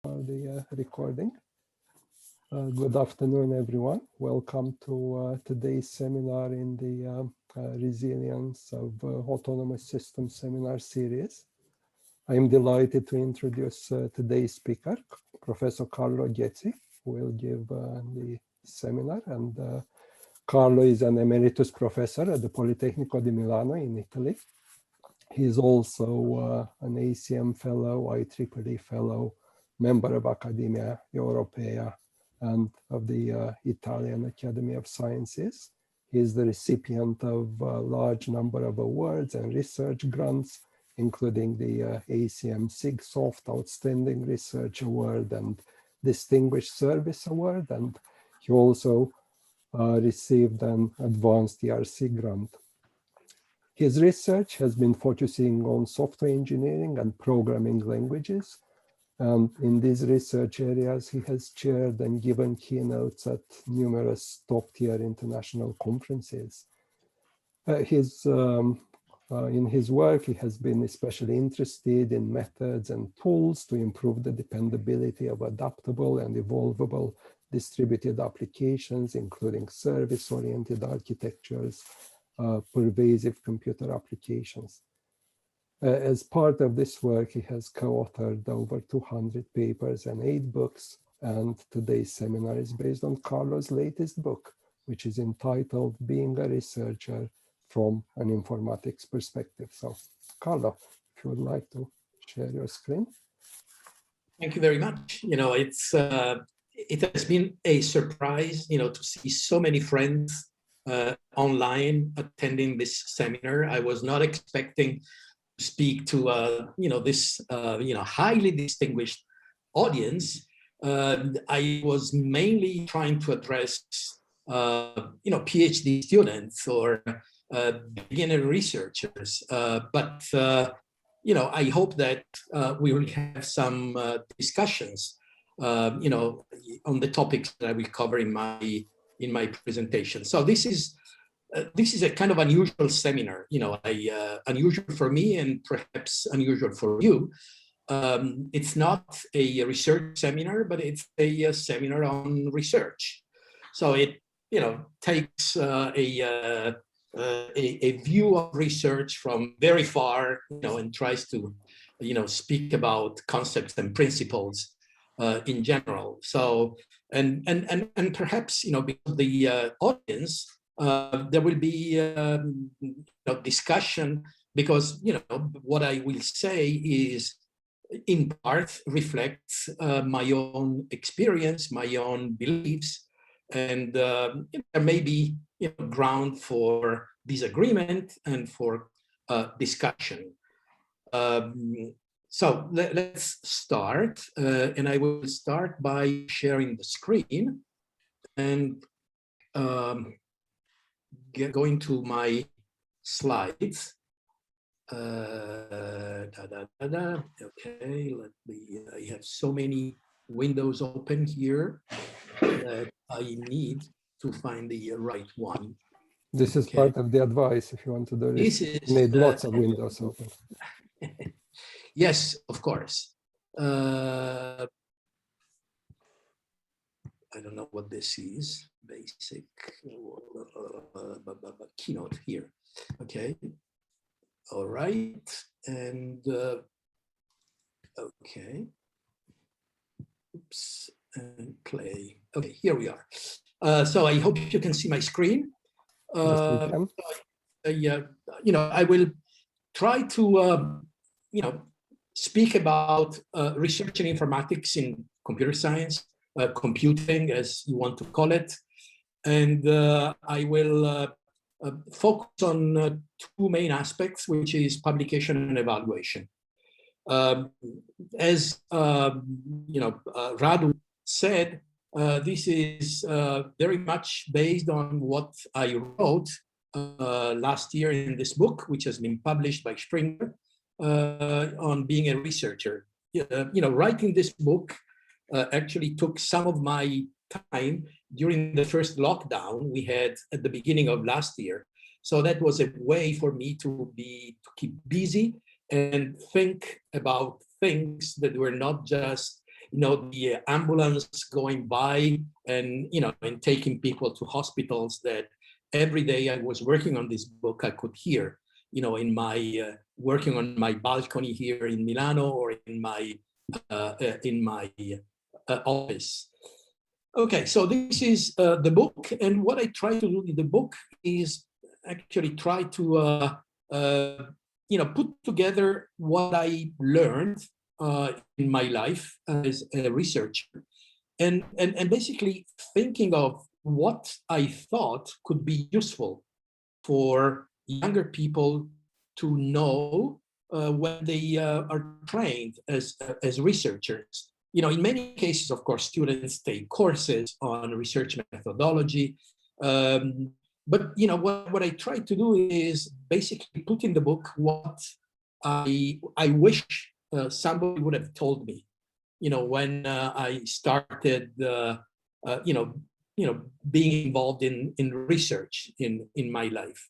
The recording. Good afternoon, everyone. Welcome to today's seminar in the Resilience of Autonomous Systems seminar series. I am delighted to introduce today's speaker, Professor Carlo Ghezzi, who will give the seminar. And Carlo is an emeritus professor at the Politecnico di Milano in Italy. He is also an ACM fellow, IEEE fellow, member of Academia Europea and of the Italian Academy of Sciences. He is the recipient of a large number of awards and research grants, including the ACM SIGSOFT Outstanding Research Award and Distinguished Service Award. And he also received an advanced ERC grant. His research has been focusing on software engineering and programming languages. And in these research areas, he has chaired and given keynotes at numerous top-tier international conferences. In his work, he has been especially interested in methods and tools to improve the dependability of adaptable and evolvable distributed applications, including service-oriented architectures, pervasive computer applications. As part of this work, he has co-authored over 200 papers and 8 books, and today's seminar is based on Carlo's latest book, which is entitled Being a Researcher from an Informatics Perspective. So, Carlo, if you would like to share your screen. Thank you very much. It has been a surprise, to see so many friends online attending this seminar. I was not expecting to speak to this highly distinguished audience. I was mainly trying to address PhD students or beginner researchers, but I hope that we will have some discussions on the topics that I will cover in my presentation. So this is a kind of unusual seminar, unusual for me and perhaps unusual for you. It's not a research seminar, but it's a seminar on research. So it takes a view of research from very far, and tries to speak about concepts and principles in general. So and perhaps because the audience, there will be discussion, because what I will say is in part reflects my own experience, my own beliefs, and there may be ground for disagreement and for discussion. So let's start, and I will start by sharing the screen and going to my slides. Okay, I have so many windows open here that I need to find the right one. This is part of the advice if you want to do this. You need lots of windows open. Yes, of course. I don't know what this is. Basic keynote here. Okay. All right. And okay. Oops. And play. Okay, here we are. So I hope you can see my screen. I will try to speak about research in informatics in computer science, computing, as you want to call it. And I will focus on 2 main aspects, which is publication and evaluation. As Radu said, this is very much based on what I wrote last year in this book, which has been published by Springer, on being a researcher. Writing this book actually took some of my time during the first lockdown we had at the beginning of last year. So that was a way for me to keep busy and think about things that were not just the ambulance going by and, and taking people to hospitals that every day I was working on this book, I could hear, in my working on my balcony here in Milano or in my office. Okay, so this is the book, and what I try to do in the book is actually try to put together what I learned in my life as a researcher, and basically thinking of what I thought could be useful for younger people to know when they are trained as researchers. In many cases, of course, students take courses on research methodology. But what I try to do is basically put in the book what I wish somebody would have told me, when I started, being involved in research in my life.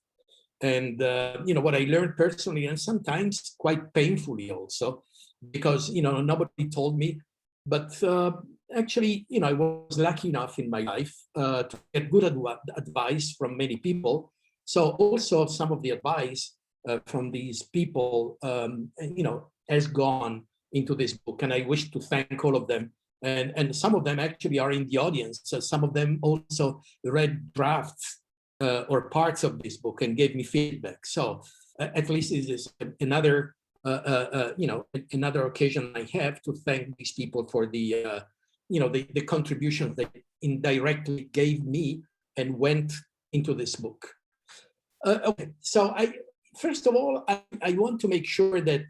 And what I learned personally, and sometimes quite painfully also, because nobody told me. But actually, I was lucky enough in my life to get good advice from many people. So also some of the advice from these people, has gone into this book, and I wish to thank all of them. And some of them actually are in the audience. So some of them also read drafts or parts of this book and gave me feedback. So at least this is another another occasion I have to thank these people for the the contributions they indirectly gave me and went into this book. Okay, so first of all, I want to make sure that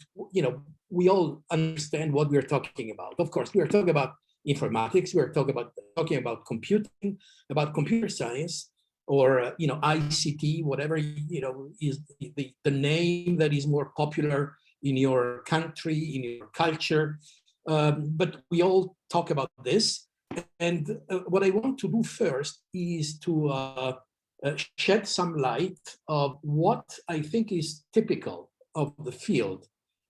we all understand what we're talking about. Of course, we are talking about informatics. We're talking about computing, about computer science, or ICT, whatever is the name that is more popular in your country, in your culture. But we all talk about this. And what I want to do first is to shed some light of what I think is typical of the field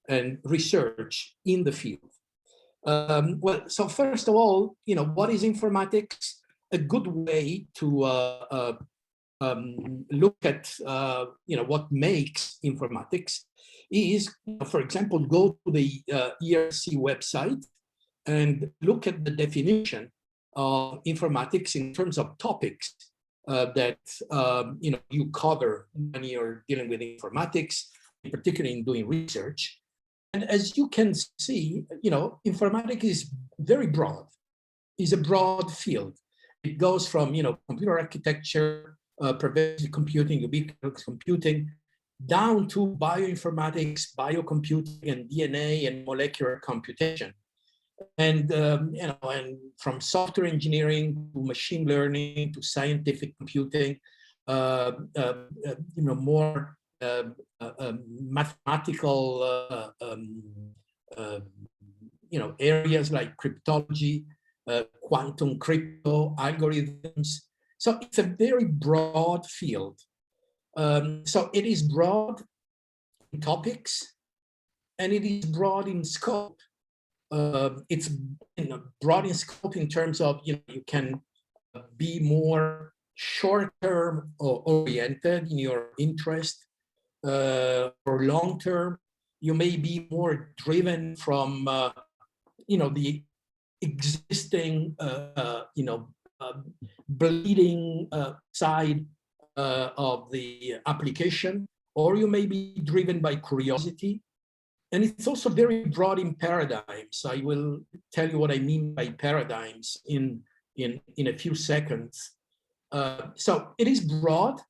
and research in the field. Well, so first of all, what is informatics? A good way to look at what makes informatics is, for example, go to the ERC website and look at the definition of informatics in terms of topics that you cover when you're dealing with informatics, particularly in doing research. And as you can see, informatics is very broad. It's a broad field. It goes from computer architecture, pervasive computing, ubiquitous computing, down to bioinformatics, biocomputing, and DNA and molecular computation, and and from software engineering to machine learning to scientific computing, more mathematical areas like cryptology, quantum crypto, algorithms. So it's a very broad field. So it is broad in topics, and it is broad in scope. It's broad in scope in terms of you can be more short-term oriented in your interest, or long-term. You may be more driven from the existing bleeding side of the application, or you may be driven by curiosity. And it's also very broad in paradigms. I will tell you what I mean by paradigms in a few seconds. So it is broad,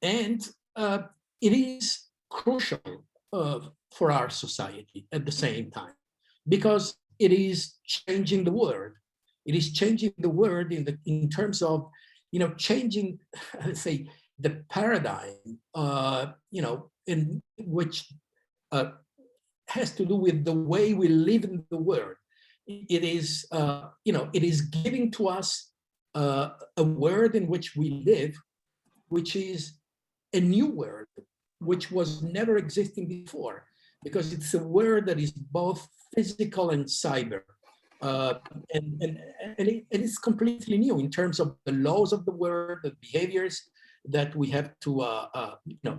and it is crucial for our society at the same time, because it is changing the world. It is changing the world in terms of changing, let's say, the paradigm, in which has to do with the way we live in the world. It is, it is giving to us a world in which we live, which is a new world, which was never existing before, because it's a world that is both physical and cyber. Uh, and it's completely new in terms of the laws of the word, the behaviors that we have to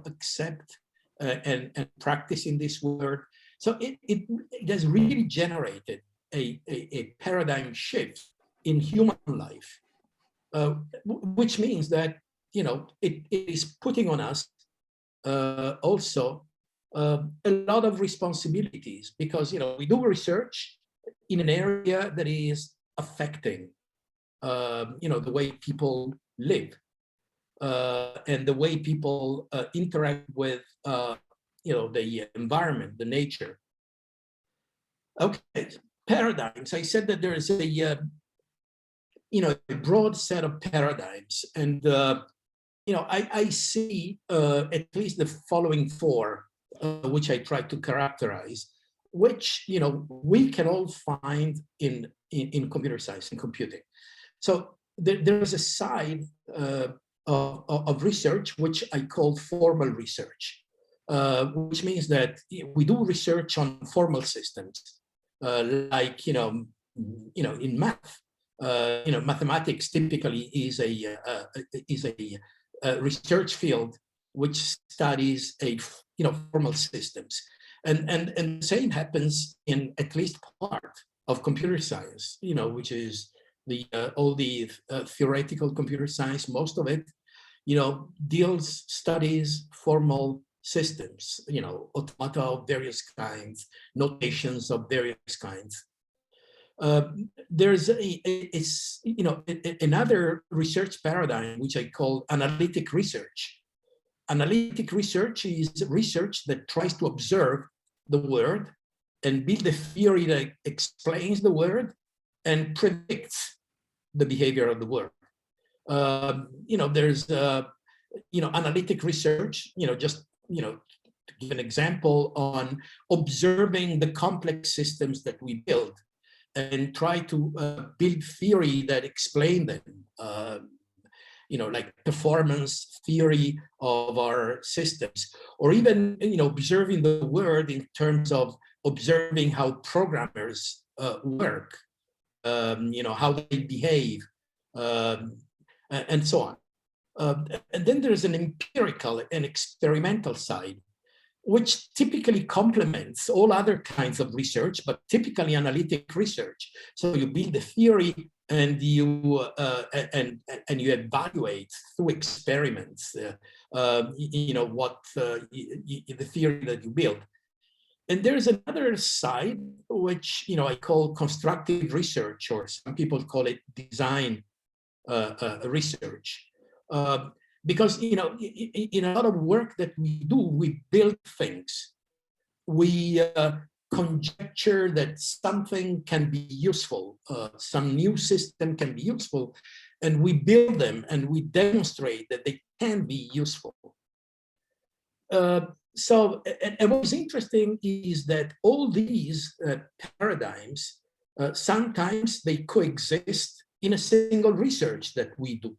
accept and practice in this word. So it has really generated a paradigm shift in human life, which means that it is putting on us also a lot of responsibilities, because we do research in an area that is affecting the way people live and the way people interact with the environment, the nature. Okay, paradigms. I said that there is a broad set of paradigms, and I see at least the following four, which I try to characterize, which we can all find in computer science and computing. So there is a side of research which I call formal research, which means that we do research on formal systems, like in math. Mathematics typically is a research field which studies formal systems, and the same happens in at least part of computer science, which is all the theoretical computer science. Most of it, studies formal systems, automata of various kinds, notations of various kinds. There's another research paradigm which I call analytic research. Analytic research is research that tries to observe the word and build a theory that explains the word and predicts the behavior of the word. There's analytic research, just to give an example, on observing the complex systems that we build and try to build theory that explain them, like performance theory of our systems, or even observing the word in terms of observing how programmers work, how they behave, and so on. And then there's an empirical and experimental side, which typically complements all other kinds of research, but typically analytic research. So you build a theory and you evaluate through experiments, what the theory that you build. And there's another side which I call constructive research, or some people call it design research. Because in a lot of work that we do, we build things. We conjecture that something can be useful, some new system can be useful, and we build them and we demonstrate that they can be useful. So, and what's interesting is that all these paradigms, sometimes they coexist in a single research that we do.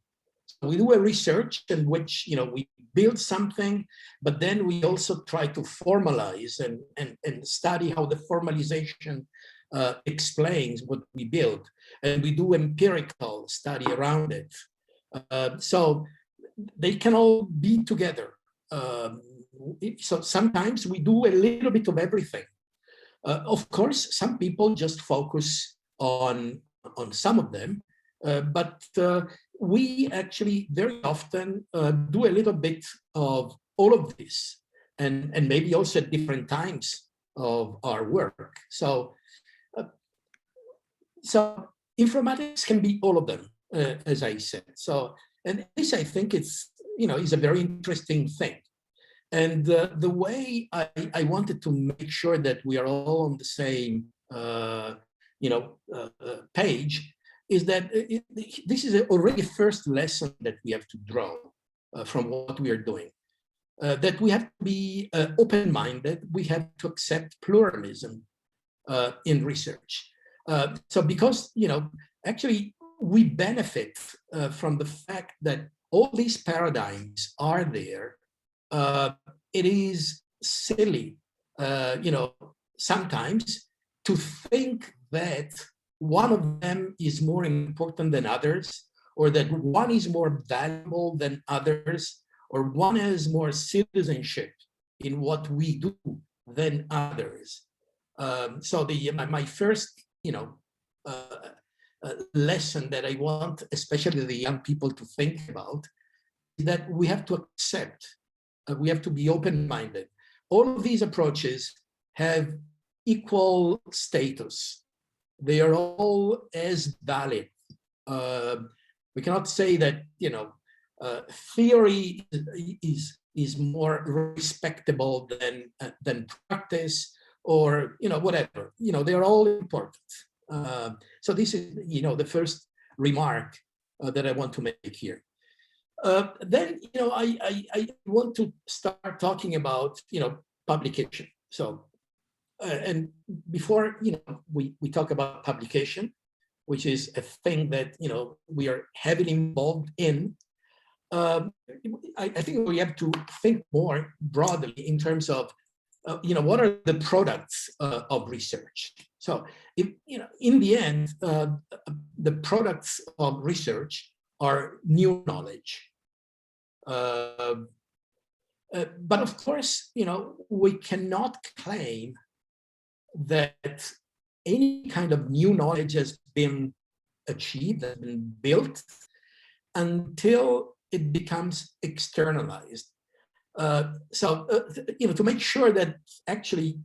We do a research in which we build something, but then we also try to formalize and study how the formalization explains what we build, and we do empirical study around it. So they can all be together. So sometimes we do a little bit of everything. Of course, some people just focus on some of them, but we actually very often do a little bit of all of this, and maybe also at different times of our work. So informatics can be all of them, as I said. So, and this, I think, is a very interesting thing. And the way I wanted to make sure that we are all on the same page is that this is already a first lesson that we have to draw from what we are doing. That we have to be open-minded, we have to accept pluralism in research. So because, actually we benefit from the fact that all these paradigms are there. It is silly, sometimes to think that one of them is more important than others, or that one is more valuable than others, or one has more citizenship in what we do than others. So my first, lesson that I want, especially the young people, to think about is that we have to accept, we have to be open-minded. All of these approaches have equal status. They are all as valid. We cannot say that theory is more respectable than practice, or whatever. They are all important. So this is the first remark that I want to make here. Then I want to start talking about publication. So and before we talk about publication, which is a thing that we are heavily involved in, I think we have to think more broadly in terms of what are the products of research. So if in the end, the products of research are new knowledge. But of course, we cannot claim that any kind of new knowledge has been achieved, has been built, until it becomes externalized. To make sure that actually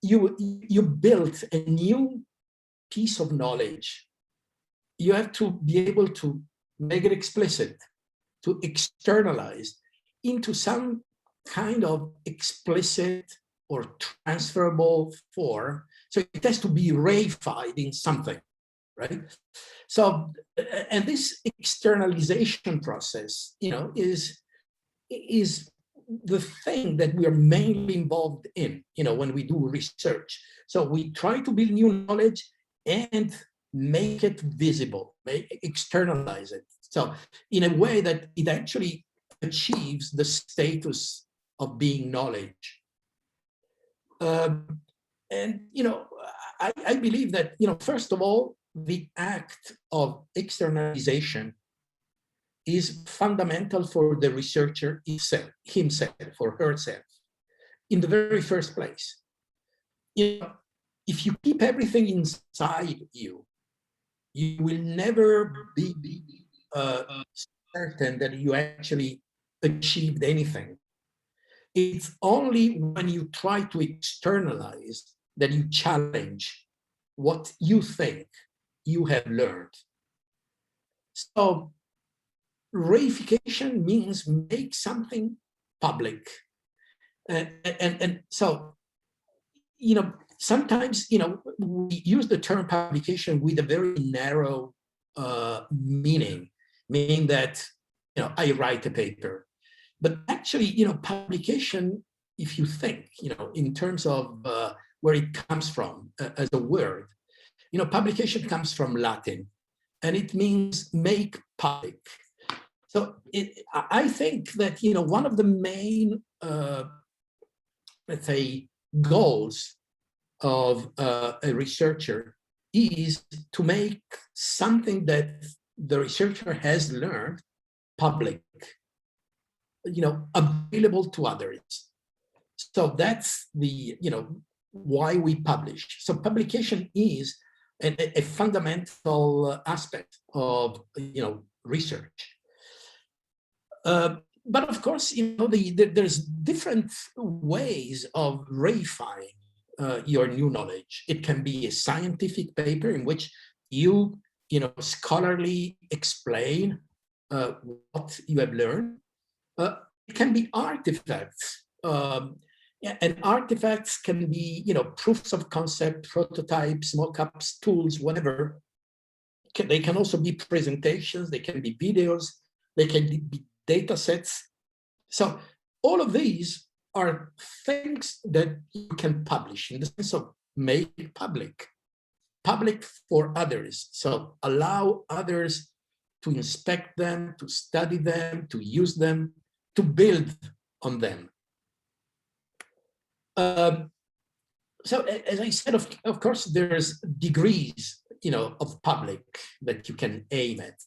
you built a new piece of knowledge, you have to be able to make it explicit, to externalize into some kind of explicit or transferable form. So it has to be reified in something, right? So, and this externalization process, is the thing that we are mainly involved in, when we do research. So we try to build new knowledge and make it visible, externalize it. So in a way that it actually achieves the status of being knowledge. I believe that, first of all, the act of externalization is fundamental for the researcher himself or herself, in the very first place. If you keep everything inside you, you will never be certain that you actually achieved anything. It's only when you try to externalize that you challenge what you think you have learned. So reification means make something public. And so, sometimes, we use the term publication with a very narrow meaning that, I write a paper. But actually, publication, if you think, in terms of where it comes from as a word, publication comes from Latin, and it means make public. So I think that, one of the main, let's say, goals of a researcher is to make something that the researcher has learned public, available to others. So that's the, why we publish. So publication is a fundamental aspect of, research. But of course, there's different ways of reifying your new knowledge. It can be a scientific paper in which you, scholarly explain what you have learned. It can be artifacts, and artifacts can be, proofs of concept, prototypes, mock-ups, tools, whatever. They can also be presentations. They can be videos. They can be data sets. So all of these are things that you can publish in the sense of make public for others. So allow others to inspect them, to study them, to use them, to build on them. So as I said, of course, there's degrees of public that you can aim at?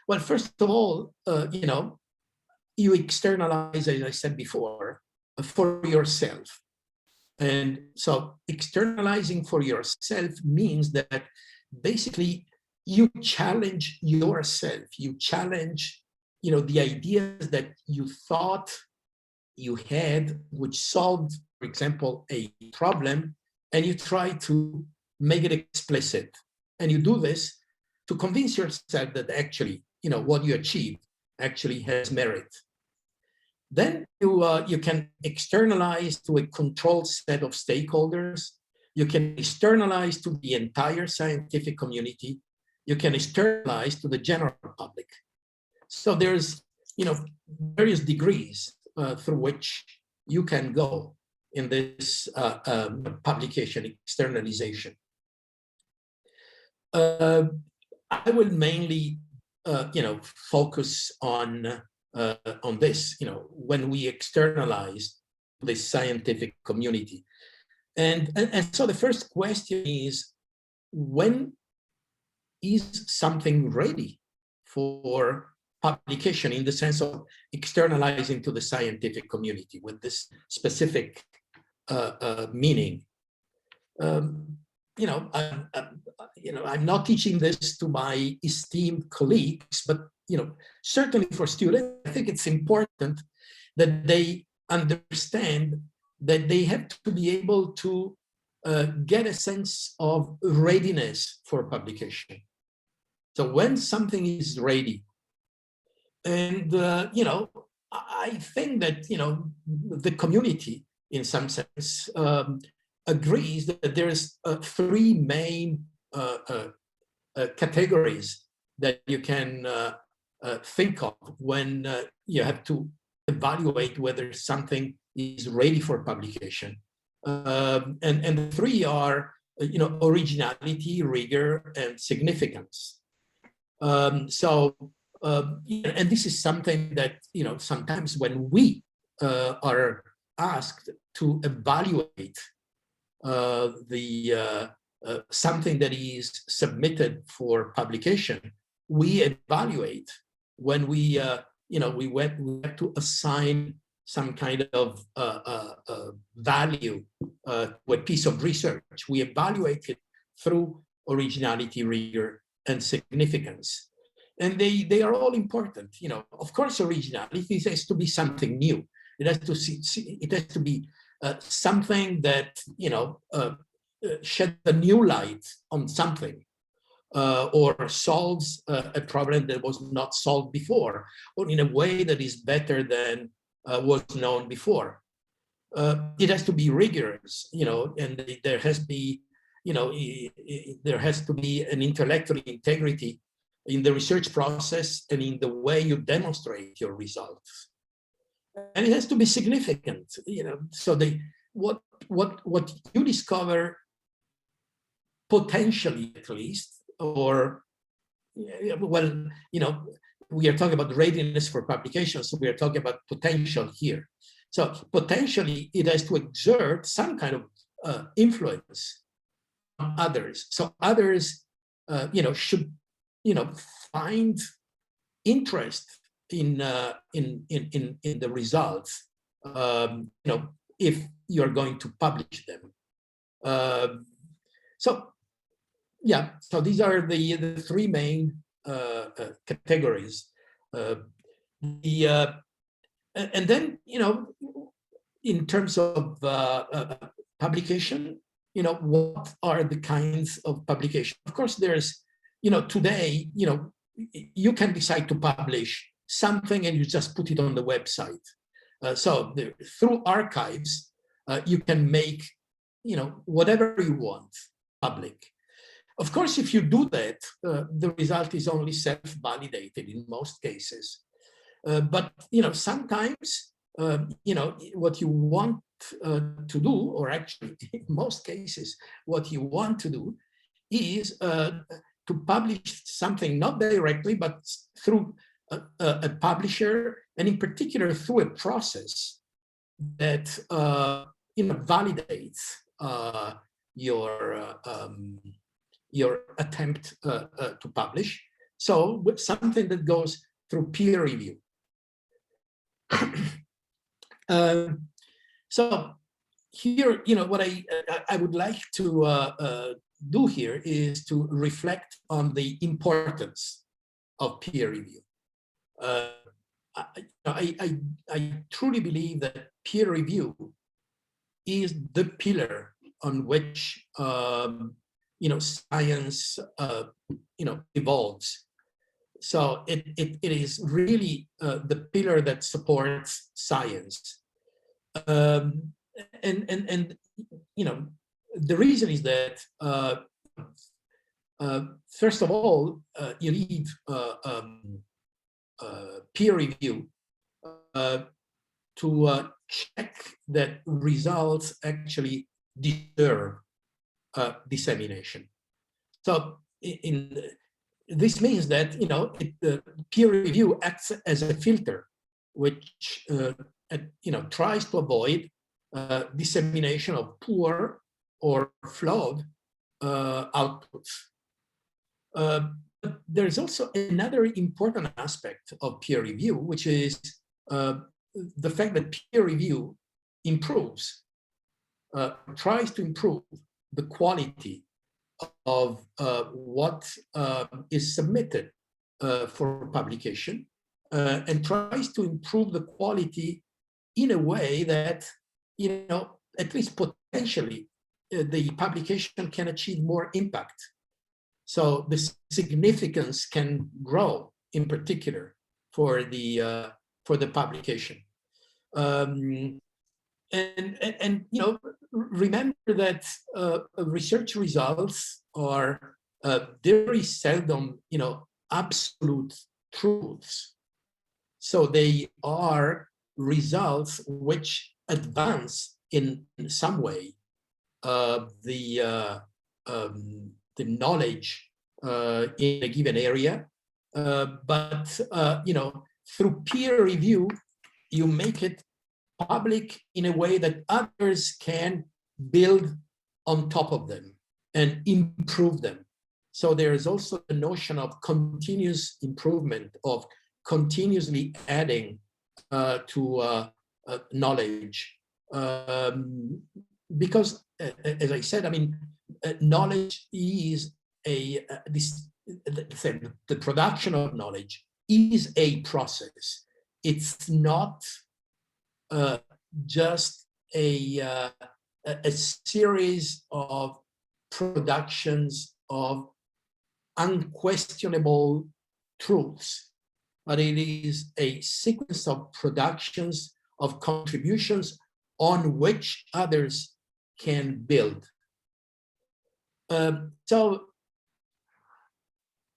Well, first of all, you externalize, as I said before, for yourself. And so externalizing for yourself means that basically you challenge yourself. You challenge, the ideas that you thought you had, which solved, for example, a problem, and you try to make it explicit. And you do this to convince yourself that actually, what you achieved actually has merit. Then you can externalize to a controlled set of stakeholders. You can externalize to the entire scientific community. You can externalize to the general public. So there's, various degrees through which you can go in this publication externalization. I will mainly, focus on this, when we externalize the scientific community. And so the first question is, when is something ready for publication in the sense of externalizing to the scientific community with this specific meaning? I'm not teaching this to my esteemed colleagues, but certainly for students, I think it's important that they understand that they have to be able to get a sense of readiness for publication. So when something is ready, and I think that the community, in some sense, agrees that there's three main categories that you can think of when you have to evaluate whether something is ready for publication. And the three are, originality, rigor, and significance. And this is something that, sometimes when we are asked to evaluate something that is submitted for publication, we evaluate when we have to assign some kind of value to a piece of research. We evaluate it through originality, rigor, and significance. And they are all important. Of course, originality has to be something new. It has to be something that shed a new light on something, or solves a problem that was not solved before, or in a way that is better than was known before. It has to be rigorous, and there has to be, there has to be an intellectual integrity in the research process and in the way you demonstrate your results. And it has to be significant, so what you discover, potentially at least, or well, we are talking about readiness for publication, so we are talking about potential here. So potentially it has to exert some kind of influence on others. So others, should, find interest in the results, if you're going to publish them. So these are the three main categories. And then, in terms of publication, what are the kinds of publication? Of course, there's, today, you can decide to publish something and you just put it on the website. So through archives, you can make, whatever you want public. Of course, if you do that, the result is only self-validated in most cases. But sometimes, what you want to do, or actually in most cases, what you want to do is to publish something not directly, but through a publisher, and in particular through a process that validates your your attempt to publish. So with something that goes through peer review. So here, what I would like to do here is to reflect on the importance of peer review. I truly believe that peer review is the pillar on which science evolves. So it is really the pillar that supports science. And the reason is that first of all, you need peer review to check that results actually deserve dissemination. So this means that peer review acts as a filter, which tries to avoid dissemination of poor or flawed outputs. But there's also another important aspect of peer review, which is the fact that peer review tries to improve the quality of what is submitted for publication, and tries to improve the quality in a way that, at least potentially, the publication can achieve more impact. So the significance can grow, in particular, for the publication. Remember that research results are very seldom, absolute truths. So they are results which advance in some way the knowledge in a given area, but through peer review, you make it public in a way that others can build on top of them and improve them. So there is also the notion of continuous improvement, of continuously adding to knowledge. Because, as I said, knowledge is the production of knowledge is a process. It's not just a series of productions of unquestionable truths, but it is a sequence of productions of contributions on which others can build. So,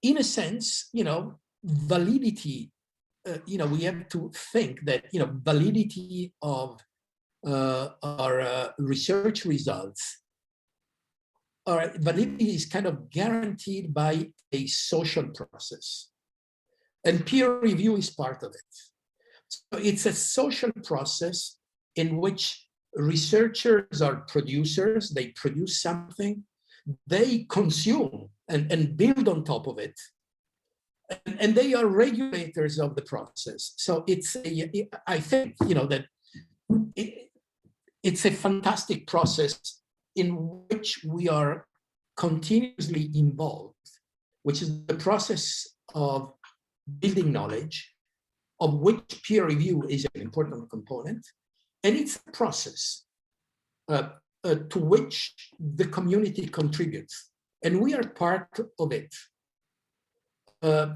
in a sense, validity, we have to think that, validity of our research results, or validity is kind of guaranteed by a social process. And peer review is part of it. So it's a social process in which researchers are producers, they produce something, they consume and build on top of it, and they are regulators of the process. So it's I think, that it's a fantastic process in which we are continuously involved, which is the process of building knowledge, of which peer review is an important component. And it's a process to which the community contributes, and we are part of it.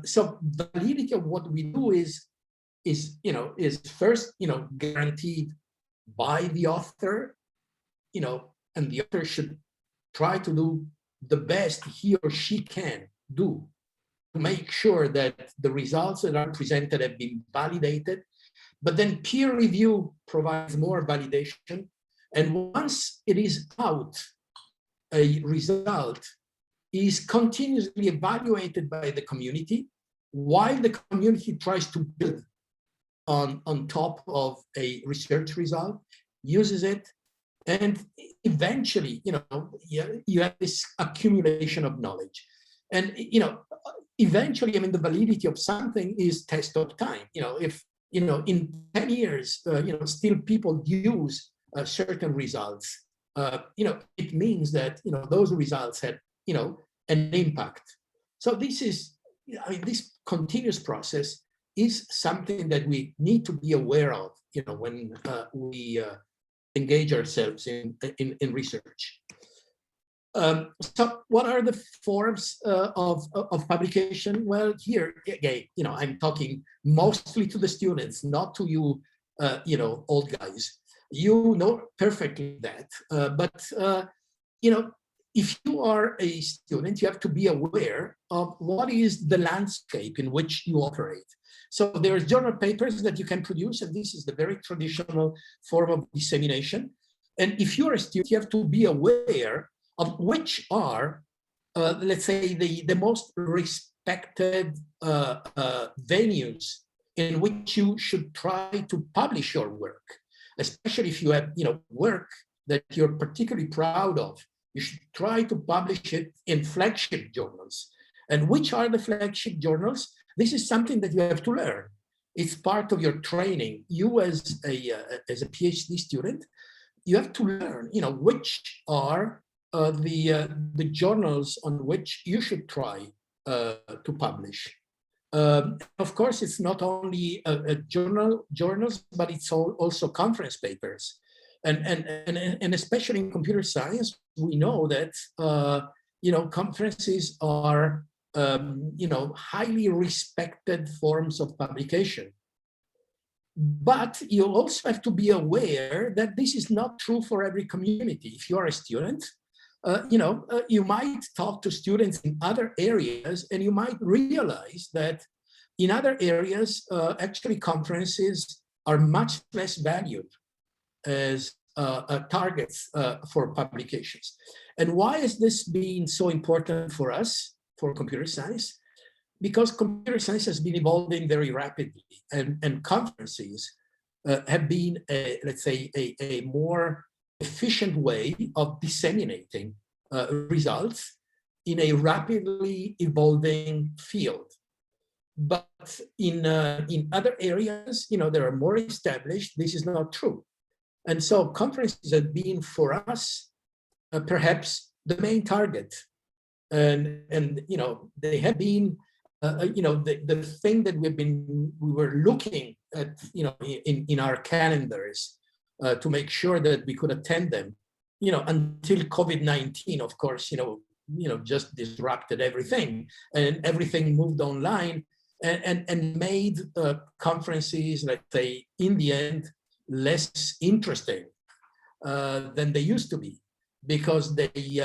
So validity of what we do is first, guaranteed by the author, and the author should try to do the best he or she can do to make sure that the results that are presented have been validated. But then peer review provides more validation. And once it is out, a result is continuously evaluated by the community, while the community tries to build on top of a research result, uses it, And eventually, you have this accumulation of knowledge. And, eventually, I mean, the validity of something is test of time. If, in 10 years, still people use certain results, it means that, those results had, an impact. So this is, this continuous process is something that we need to be aware of, when we engage ourselves in research. So what are the forms of publication? Well, here again, I'm talking mostly to the students, not to you, old guys. You know perfectly that, but if you are a student, you have to be aware of what is the landscape in which you operate. So there's journal papers that you can produce, and this is the very traditional form of dissemination. And if you're a student, you have to be aware of which are, let's say, the most respected venues in which you should try to publish your work, especially if you have, work that you're particularly proud of. You should try to publish it in flagship journals. And which are the flagship journals? This is something that you have to learn. It's part of your training. You as a PhD student, you have to learn, which are the journals on which you should try to publish. Of course, it's not only journals, but it's also conference papers. And especially in computer science, we know that conferences are highly respected forms of publication. But you also have to be aware that this is not true for every community. If you are a student, you might talk to students in other areas, and you might realize that in other areas, actually conferences are much less valued as targets for publications. And why has this been so important for us, for computer science? Because computer science has been evolving very rapidly, and conferences have been, let's say, a more efficient way of disseminating results in a rapidly evolving field. But in other areas, that are more established, this is not true. And so conferences have been, for us, perhaps the main target. And they have been, the thing that we were looking at, in our calendars to make sure that we could attend them, until COVID-19, of course, just disrupted everything, and everything moved online, and made conferences, let's say, in the end, less interesting than they used to be, because they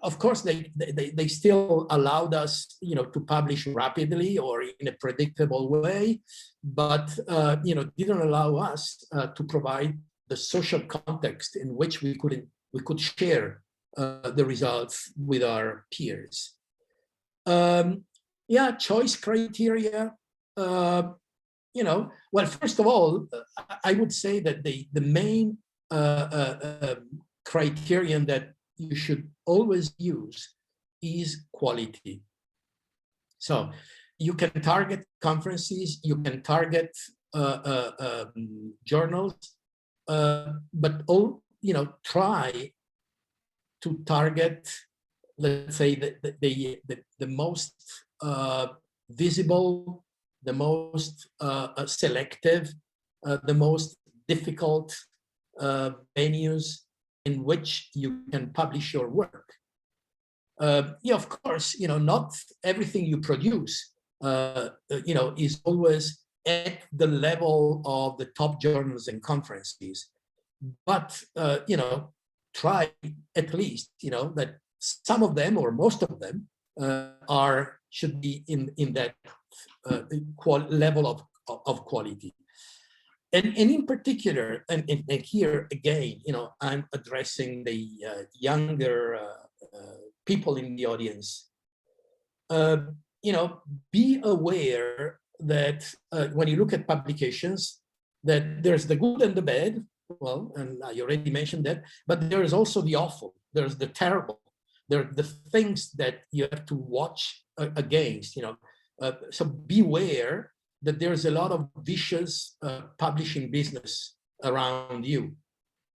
of course they still allowed us to publish rapidly or in a predictable way, but didn't allow us to provide the social context in which we could share the results with our peers. Choice criteria. Well, first of all, I would say that the main criterion that you should always use is quality. So you can target conferences, you can target journals, but try to target, let's say, the most visible, the most selective, the most difficult venues in which you can publish your work. Of course, not everything you produce, is always at the level of the top journals and conferences. But, try at least, that some of them or most of them should be in that level of quality. And in particular, and here again, I'm addressing the younger people in the audience. Be aware that when you look at publications, that there's the good and the bad, well, and I already mentioned that, but there is also the awful, there's the terrible, there are the things that you have to watch against, so beware that there's a lot of vicious publishing business around you.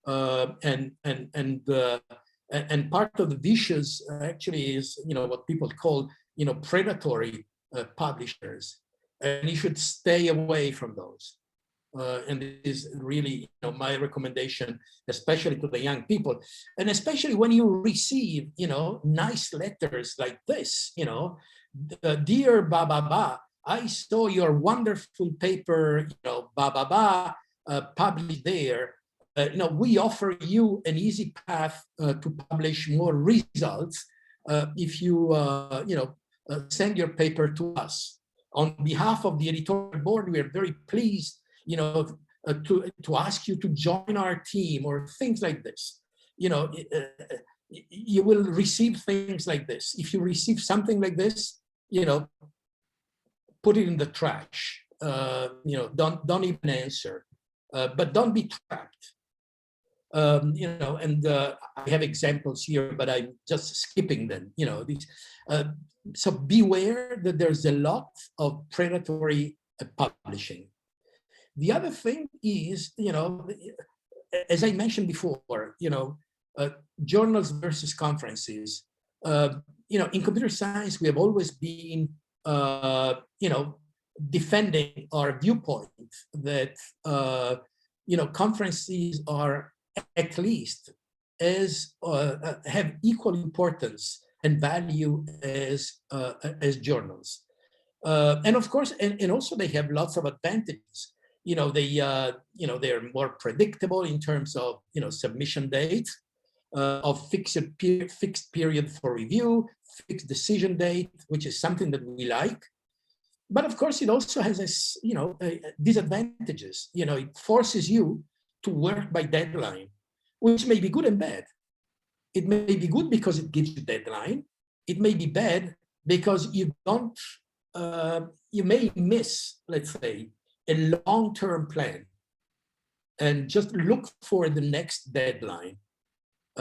And part of the vicious actually is, what people call, predatory publishers, and you should stay away from those. And this is really, my recommendation, especially to the young people, and especially when you receive, nice letters like this, dear ba ba ba, I saw your wonderful paper, published there. We offer you an easy path to publish more results if you, send your paper to us. On behalf of the editorial board, we are very pleased, to ask you to join our team, or things like this. You will receive things like this. If you receive something like this, put it in the trash. Don't even answer. But don't be trapped. And I have examples here, but I'm just skipping them. So beware that there's a lot of predatory publishing. The other thing is, as I mentioned before, journals versus conferences. In computer science, we have always been, defending our viewpoint that, conferences are at least as have equal importance and value as journals. And of course, and also they have lots of advantages. They're more predictable in terms of, submission date, of fixed period for review, fixed decision date, which is something that we like. But of course, it also has, disadvantages. It forces you to work by deadline, which may be good and bad. It may be good because it gives you deadline. It may be bad because you don't, you may miss, let's say, a long-term plan and just look for the next deadline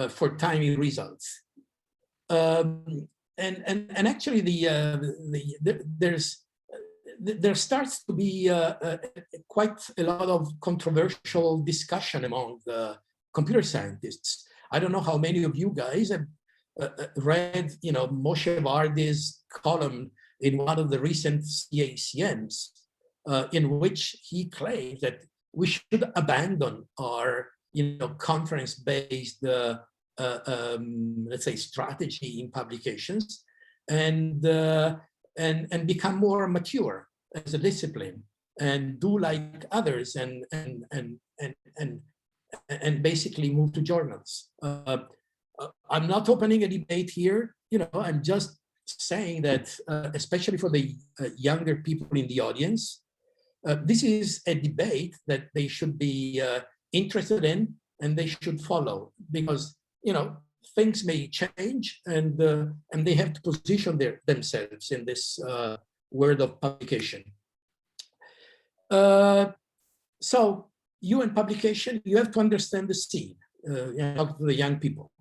for timely results. And actually, there starts to be quite a lot of controversial discussion among the computer scientists. I don't know how many of you guys have read, Moshe Vardi's column in one of the recent CACMs, in which he claims that we should abandon our, conference-based, let's say, strategy in publications, and become more mature as a discipline, and do like others, and basically move to journals. I'm not opening a debate here. I'm just saying that, especially for the younger people in the audience, this is a debate that they should be interested in, and they should follow, because things may change, and they have to position themselves in this world of publication. So you in publication, you have to understand the scene. Talk to the young people.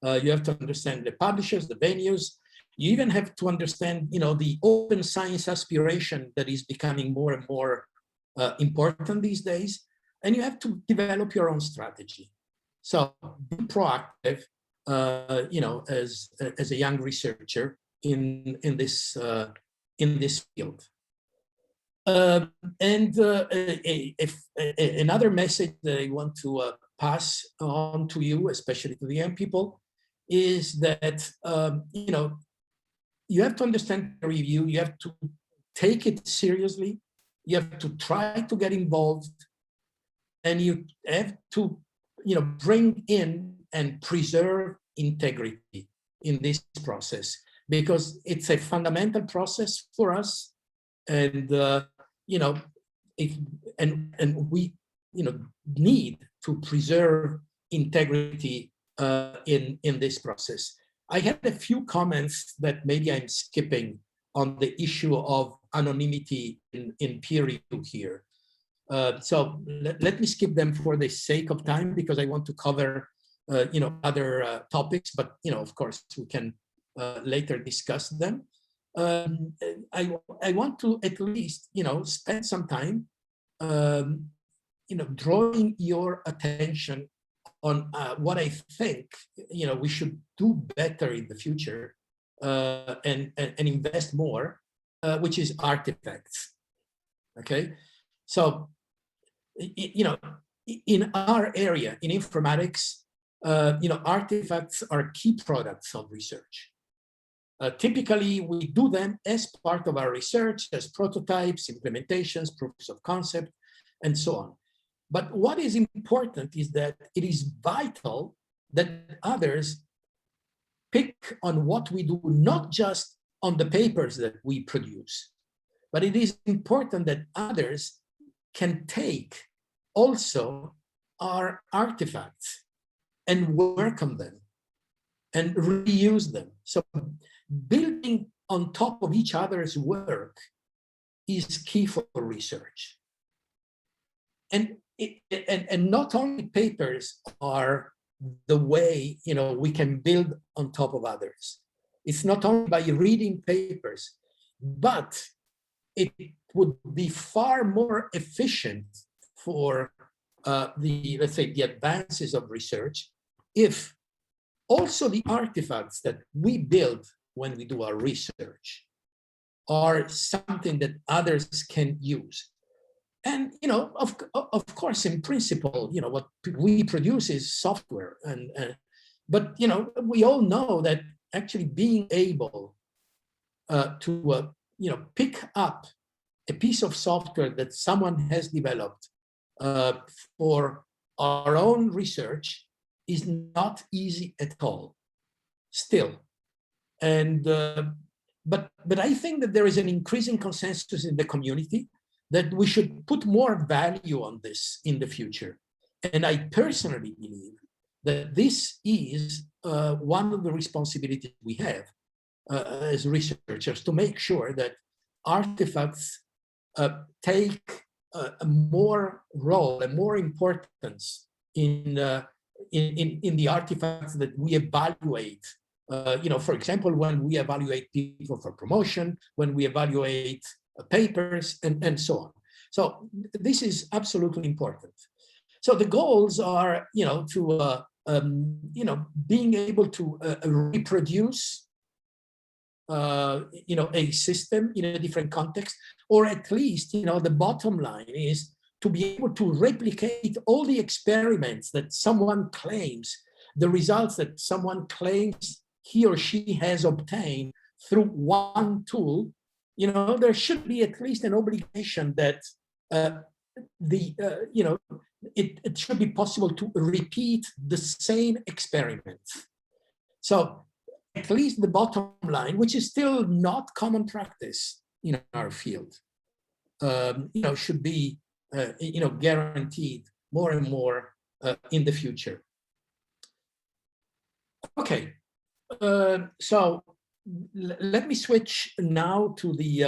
You have to understand the publishers, the venues. You even have to understand, the open science aspiration that is becoming more and more important these days. And you have to develop your own strategy. So be proactive, as a young researcher in this field. Another message that I want to pass on to you, especially to the young people, is that you have to understand the review. You have to take it seriously. You have to try to get involved, and you have to bring in and preserve integrity in this process, because it's a fundamental process for us, and we need to preserve integrity in this process. I had a few comments that maybe I'm skipping on the issue of anonymity in peer review here. So let me skip them for the sake of time, because I want to cover other topics, but of course we can later discuss them. I want to at least spend some time drawing your attention on what I think we should do better in the future and invest more, which is artifacts. Okay, so in our area in informatics, artifacts are key products of research. Typically, we do them as part of our research, as prototypes, implementations, proofs of concept, and so on. But what is important is that it is vital that others pick on what we do, not just on the papers that we produce, but it is important that others can take also our artifacts and work on them and reuse them. So building on top of each other's work is key for research. And not only papers are the way we can build on top of others. It's not only by reading papers, but it would be far more efficient for let's say the advances of research if also the artifacts that we build when we do our research are something that others can use. And of course, in principle, what we produce is software, but we all know that actually being able to pick up a piece of software that someone has developed for our own research is not easy at all, still. And but I think that there is an increasing consensus in the community that we should put more value on this in the future. And I personally believe that this is one of the responsibilities we have as researchers, to make sure that artifacts take a more role, a more importance in the artifacts that we evaluate. For example, when we evaluate people for promotion, when we evaluate papers, and so on. So this is absolutely important. So the goals are, to being able to reproduce, a system in a different context, or at least, the bottom line is to be able to replicate all the experiments that someone claims, the results that someone claims he or she has obtained through one tool. There should be at least an obligation that it should be possible to repeat the same experiments. So at least the bottom line, which is still not common practice in our field, should be guaranteed more and more in the future. Okay, so let me switch now to the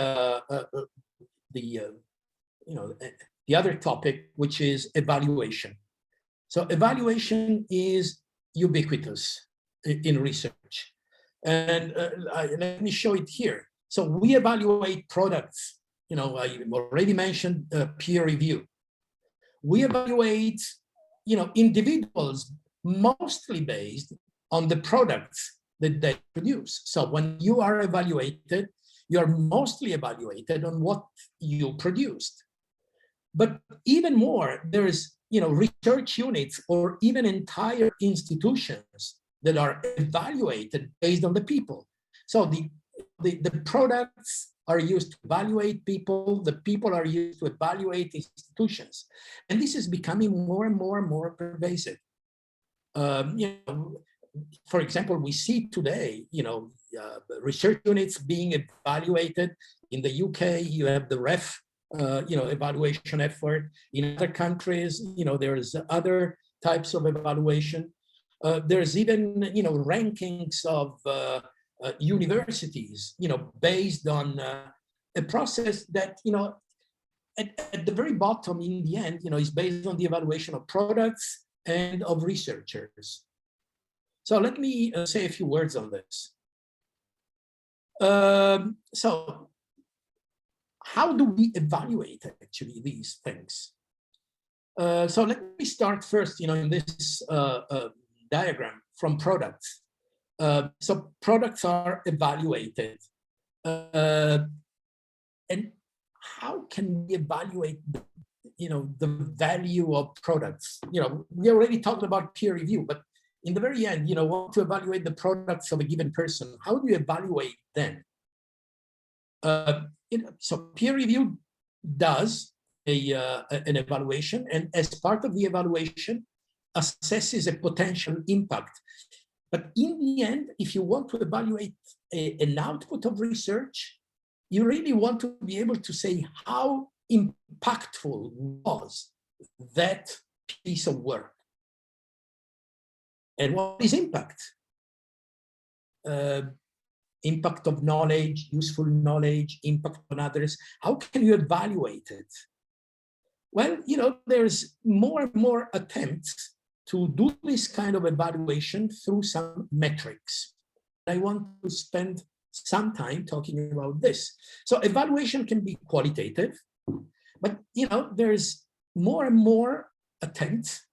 other topic, which is evaluation. So evaluation is ubiquitous in research, and let me show it here. So we evaluate products. I already mentioned peer review. We evaluate, individuals mostly based on the products that they produce. So when you are evaluated, you're mostly evaluated on what you produced. But even more, there's research units or even entire institutions that are evaluated based on the people. So the products are used to evaluate people, the people are used to evaluate institutions. And this is becoming more and more and more pervasive. For example, we see today, research units being evaluated. In the UK, you have the REF, evaluation effort. In other countries, there's other types of evaluation. There's even, rankings of universities, based on a process that, at the very bottom, in the end, is based on the evaluation of products and of researchers. So let me say a few words on this. So how do we evaluate actually these things? So let me start first, in this diagram from products. So products are evaluated. And how can we evaluate the value of products? We already talked about peer review, but in the very end, want to evaluate the products of a given person. How do you evaluate them? So peer review does an evaluation, and as part of the evaluation, assesses a potential impact. But in the end, if you want to evaluate an output of research, you really want to be able to say how impactful was that piece of work. And what is impact? Impact of knowledge, useful knowledge, impact on others. How can you evaluate it? Well, there's more and more attempts to do this kind of evaluation through some metrics. I want to spend some time talking about this. So evaluation can be qualitative, but there's more and more attempts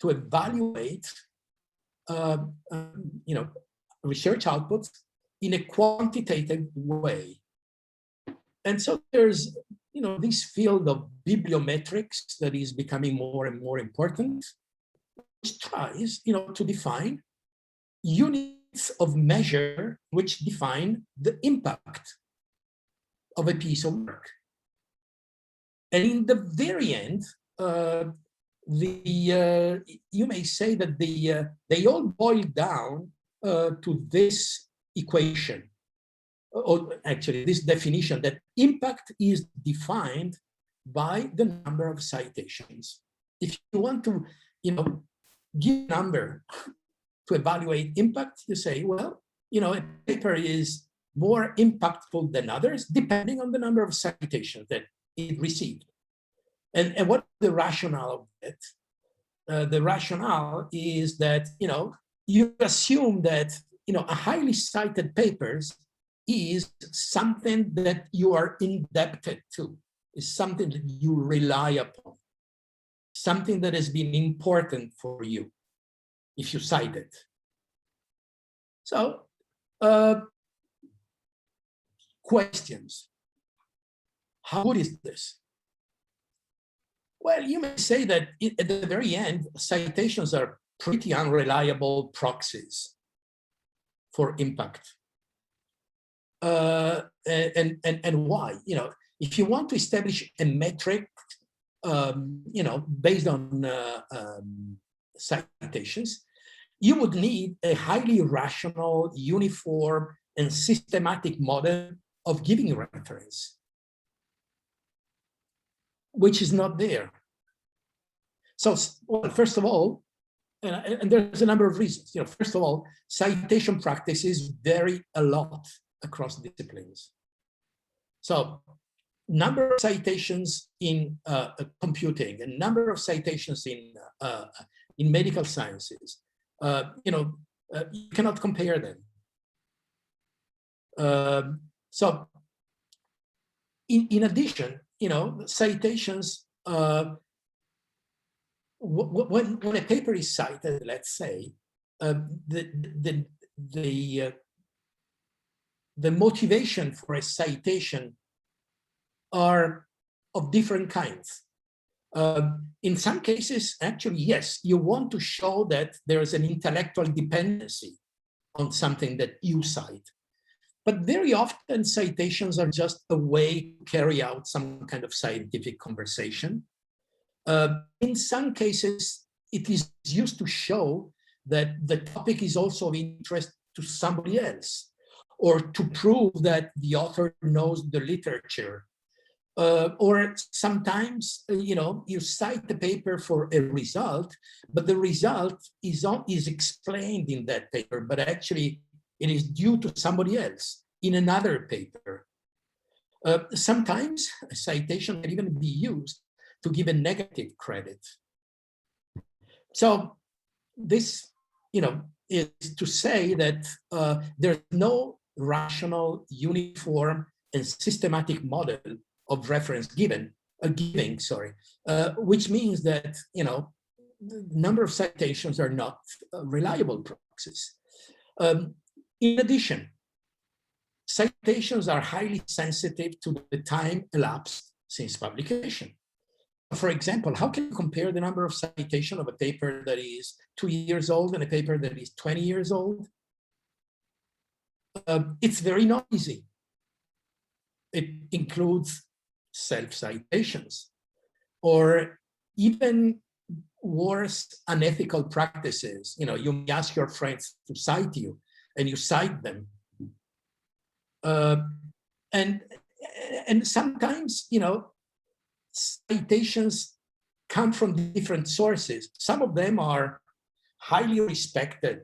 to evaluate research outputs in a quantitative way. And so there's this field of bibliometrics that is becoming more and more important, which tries to define units of measure which define the impact of a piece of work. And in the very end, you may say that they all boil down to this equation, or actually this definition, that impact is defined by the number of citations. If you want to, give a number to evaluate impact, you say, well, a paper is more impactful than others depending on the number of citations that it received. And what the rationale of it? The rationale is that, you assume that, a highly cited papers is something that you are indebted to, is something that you rely upon, something that has been important for you if you cite it. So, questions. How good is this? Well, you may say that at the very end, citations are pretty unreliable proxies for impact. And why? If you want to establish a metric, based on citations, you would need a highly rational, uniform, and systematic model of giving reference, which is not there. So, well, first of all, and there's a number of reasons. First of all, citation practices vary a lot across disciplines. So, number of citations in computing, and number of citations in medical sciences, you cannot compare them. So, in addition, citations, when a paper is cited, let's say, the motivation for a citation are of different kinds. In some cases, actually, yes, you want to show that there is an intellectual dependency on something that you cite. But very often, citations are just a way to carry out some kind of scientific conversation. In some cases, it is used to show that the topic is also of interest to somebody else, or to prove that the author knows the literature. Or sometimes, you cite the paper for a result, but the result is explained in that paper, but actually it is due to somebody else in another paper. Sometimes a citation can even be used to give a negative credit. So this, is to say that there's no rational, uniform, and systematic model of reference giving, which means that, the number of citations are not reliable proxies. In addition, citations are highly sensitive to the time elapsed since publication. For example, how can you compare the number of citations of a paper that is 2 years old and a paper that is 20 years old? It's very noisy. It includes self-citations, or even worse, unethical practices. You may ask your friends to cite you, and you cite them. And sometimes, citations come from different sources. Some of them are highly respected.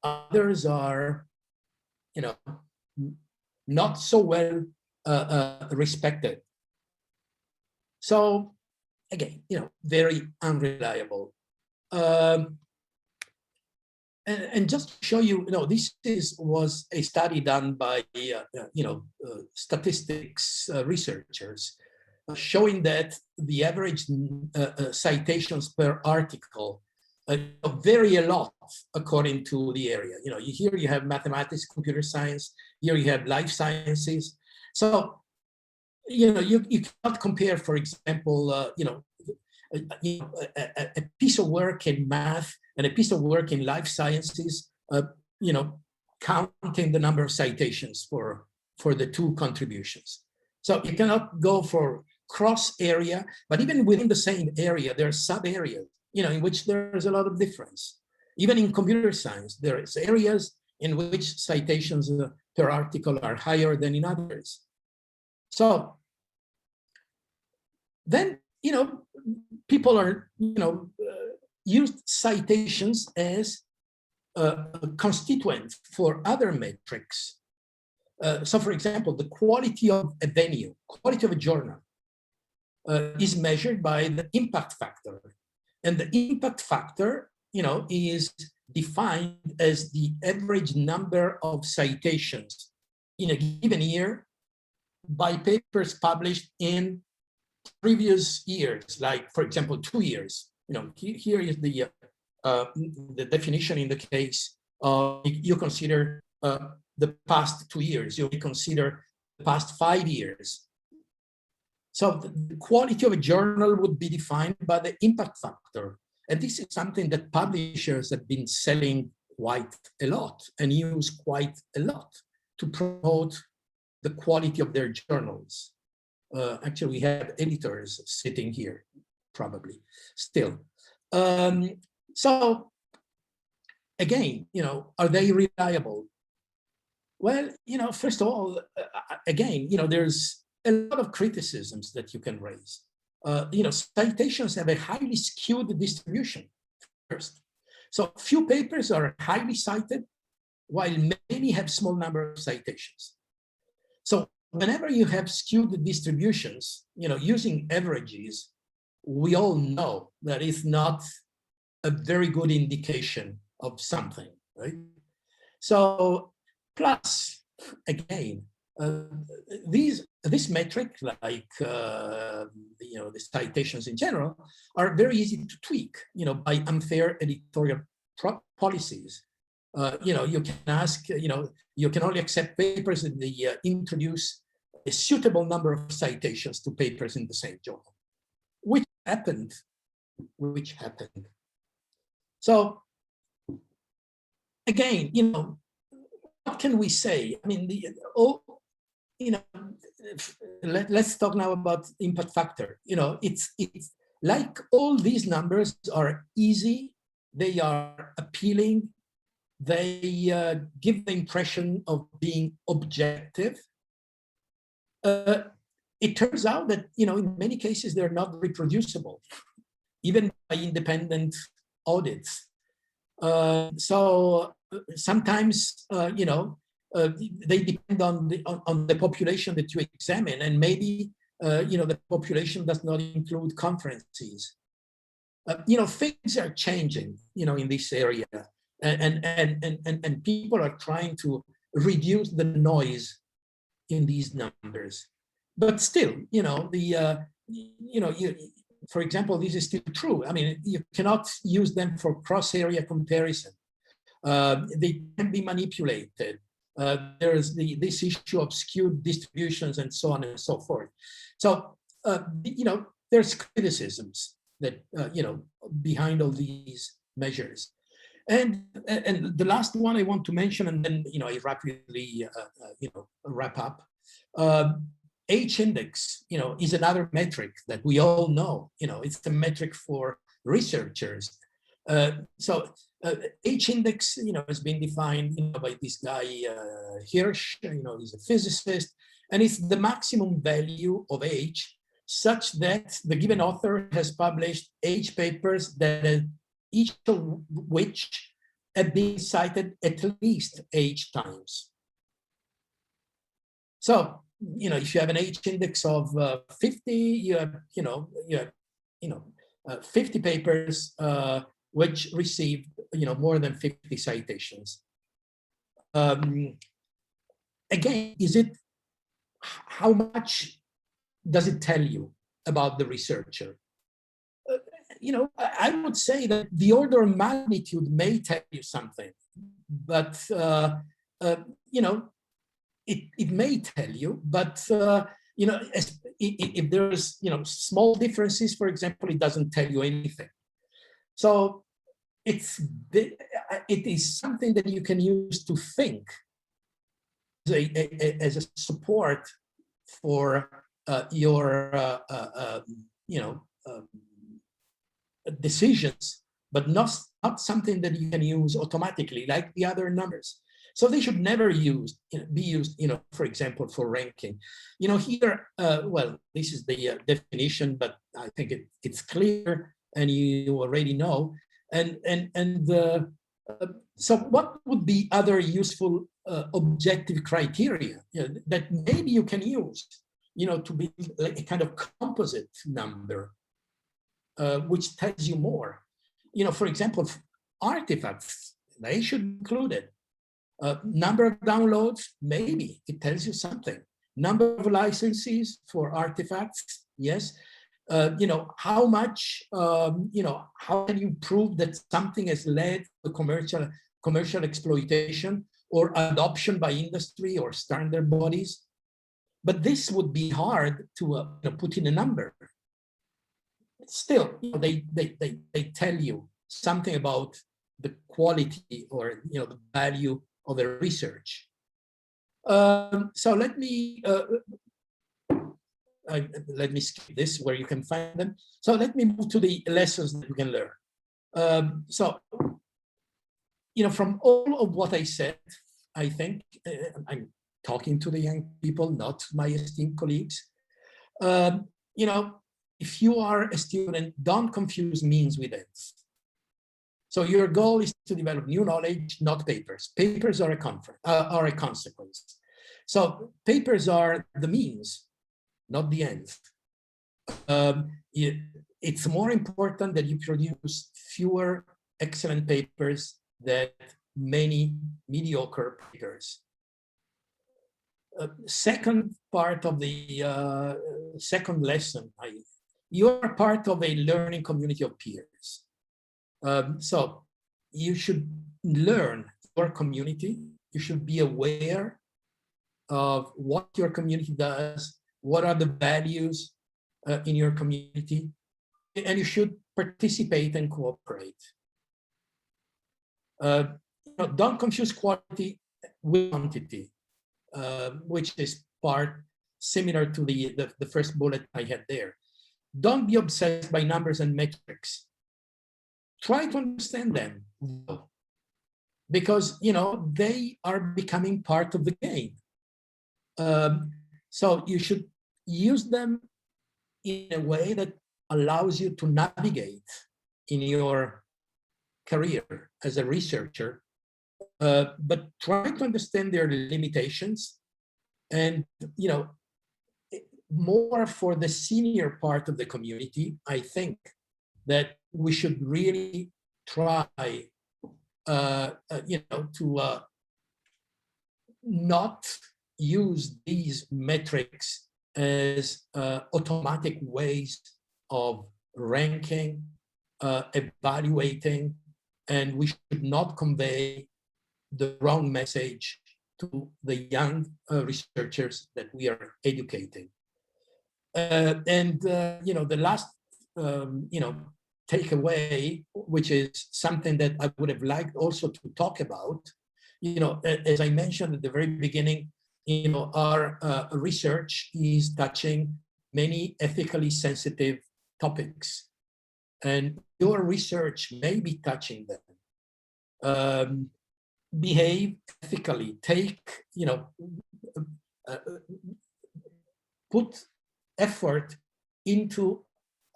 Others are, not so well respected. So again, very unreliable. And just to show you, this was a study done by, statistics researchers, showing that the average citations per article vary a lot according to the area. Here you have mathematics, computer science. Here you have life sciences. So, you cannot compare, for example, a piece of work in math and a piece of work in life sciences, counting the number of citations for the two contributions. So you cannot go for cross area, but even within the same area, there are sub areas, in which there's a lot of difference. Even in computer science, there is areas in which citations per article are higher than in others. So then, people are, used citations as a constituent for other metrics. So for example, the quality of a venue, quality of a journal is measured by the impact factor. And the impact factor, is defined as the average number of citations in a given year by papers published in previous years, like, for example, 2 years. Here is the definition in the case. You consider the past 2 years. You consider the past 5 years. So the quality of a journal would be defined by the impact factor. And this is something that publishers have been selling quite a lot and use quite a lot to promote the quality of their journals. Actually, we have editors sitting here, probably, still. So again, are they reliable? Well, first of all, again, there's a lot of criticisms that you can raise. Citations have a highly skewed distribution, first. So few papers are highly cited, while many have small number of citations. So whenever you have skewed distributions, using averages, we all know that it's not a very good indication of something, right? So plus, again, this metric, like the citations in general, are very easy to tweak, by unfair editorial policies. You can ask, you can only accept papers that they introduce a suitable number of citations to papers in the same journal, which happened. So again, what can we say? I mean, let's talk now about impact factor. It's like all these numbers are easy, they are appealing, they give the impression of being objective. It turns out that, in many cases, they're not reproducible, even by independent audits. So sometimes, they depend on the population that you examine, and maybe the population does not include conferences. Things are changing, in this area, and people are trying to reduce the noise in these numbers. But still, for example, this is still true. I mean, you cannot use them for cross-area comparison. They can be manipulated. There is this issue of skewed distributions and so on and so forth. So, there's criticisms that, behind all these measures. And the last one I want to mention, and then, I rapidly, wrap up. H-index, is another metric that we all know. It's the metric for researchers. H-index, has been defined, by this guy Hirsch. He's a physicist, and it's the maximum value of H, such that the given author has published H papers that each of which have been cited at least H times. So, if you have an H-index of 50, you have 50 papers which received, more than 50 citations. Again, how much does it tell you about the researcher? I would say that the order of magnitude may tell you something, but it may tell you, but if there's small differences, for example, it doesn't tell you anything. So it is something that you can use to think as a support for your decisions, but not something that you can use automatically like the other numbers. So they should never be used, for example, for ranking. Here, well, this is the definition, but I think it's clear and you already know. So what would be other useful objective criteria that maybe you can use, to be like a kind of composite number, which tells you more. For example, artifacts, they should include it. Number of downloads, maybe it tells you something. Number of licenses for artifacts, yes. How much, how can you prove that something has led to commercial exploitation or adoption by industry or standard bodies? But this would be hard to put in a number. Still, they tell you something about the quality or the value of a research. So let me skip this where you can find them. So let me move to the lessons that you can learn. So from all of what I said, I think I'm talking to the young people, not my esteemed colleagues. If you are a student, don't confuse means with ends. So your goal is to develop new knowledge, not papers. Papers are a consequence. So papers are the means, not the end. It's more important that you produce fewer excellent papers than many mediocre papers. Second part of the second lesson, you are part of a learning community of peers. So you should learn your community. You should be aware of what your community does, what are the values in your community, and you should participate and cooperate. Don't confuse quality with quantity, which is part similar to the first bullet I had there. Don't be obsessed by numbers and metrics. Try to understand them, because they are becoming part of the game. So you should use them in a way that allows you to navigate in your career as a researcher but try to understand their limitations, and more for the senior part of the community, I think that we should really try, to not use these metrics as automatic ways of ranking, evaluating, and we should not convey the wrong message to the young researchers that we are educating. The last, takeaway, which is something that I would have liked also to talk about, as I mentioned at the very beginning, our research is touching many ethically sensitive topics, and your research may be touching them. Behave ethically, put effort into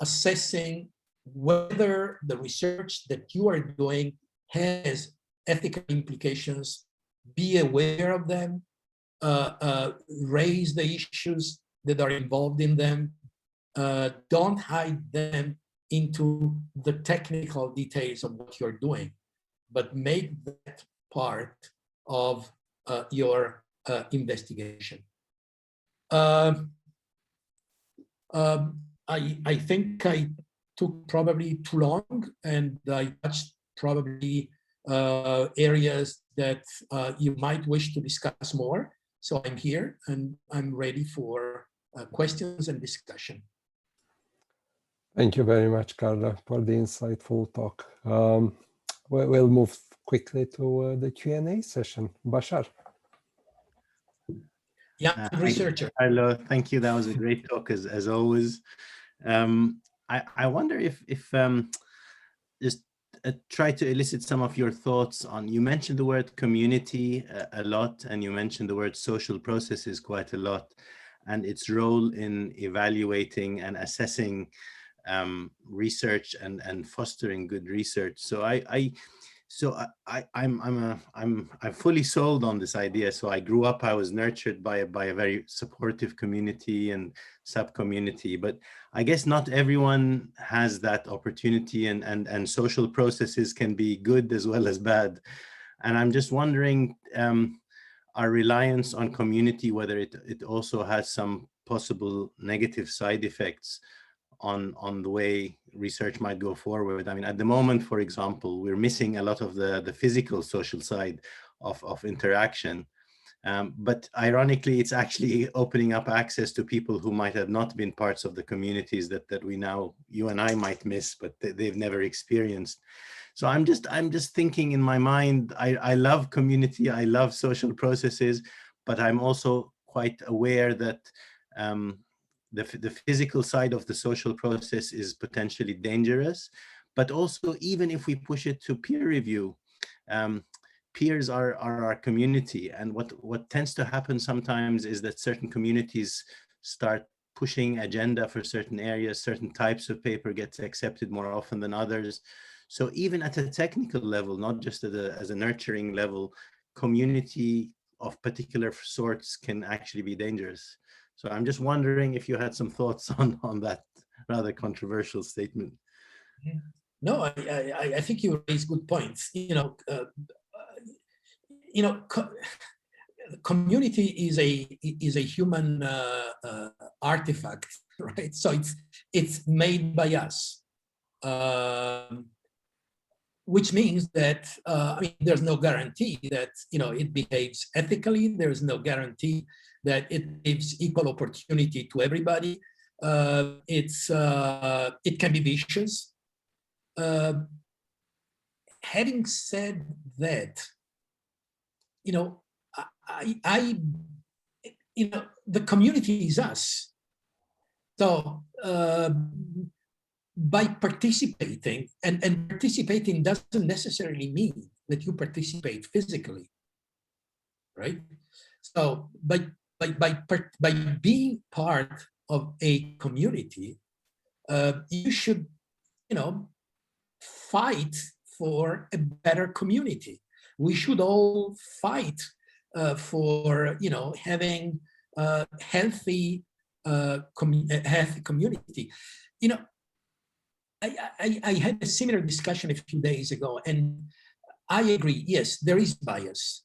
assessing whether the research that you are doing has ethical implications, be aware of them, raise the issues that are involved in them, don't hide them into the technical details of what you're doing, but make that part of your investigation. I think I took probably too long, and I touched probably areas that you might wish to discuss more. So I'm here and I'm ready for questions and discussion. Thank you very much, Carlo, for the insightful talk. We'll move quickly to the Q&A session. Bashar. Yeah, researcher. Carlo, thank you. That was a great talk as always. I wonder if just try to elicit some of your thoughts on, you mentioned the word community a lot, and you mentioned the word social processes quite a lot, and its role in evaluating and assessing research and fostering good research. So I'm fully sold on this idea. So I grew up, I was nurtured by a very supportive community and sub-community, but I guess not everyone has that opportunity, and social processes can be good as well as bad. And I'm just wondering, our reliance on community, whether it also has some possible negative side effects on the way research might go forward. I mean, at the moment, for example, we're missing a lot of the physical social side of interaction. But ironically, it's actually opening up access to people who might have not been parts of the communities that we now, you and I might miss, but they've never experienced. So I'm just thinking in my mind, I love community, I love social processes, but I'm also quite aware that the physical side of the social process is potentially dangerous. But also, even if we push it to peer review, peers are our community. And what tends to happen sometimes is that certain communities start pushing agenda for certain areas, certain types of paper gets accepted more often than others. So even at a technical level, not just as a nurturing level, community of particular sorts can actually be dangerous. So I'm just wondering if you had some thoughts on that rather controversial statement. No, I think you raise good points. Community is a human artifact, right? So it's made by us, which means that there's no guarantee that it behaves ethically. There's no guarantee that it gives equal opportunity to everybody. It can be vicious. Having said that, the community is us. So by participating, and participating doesn't necessarily mean that you participate physically, right? So by being part of a community, you should, fight for a better community. we should all fight for, having healthy community. I had a similar discussion a few days ago, and I agree. Yes, there is bias.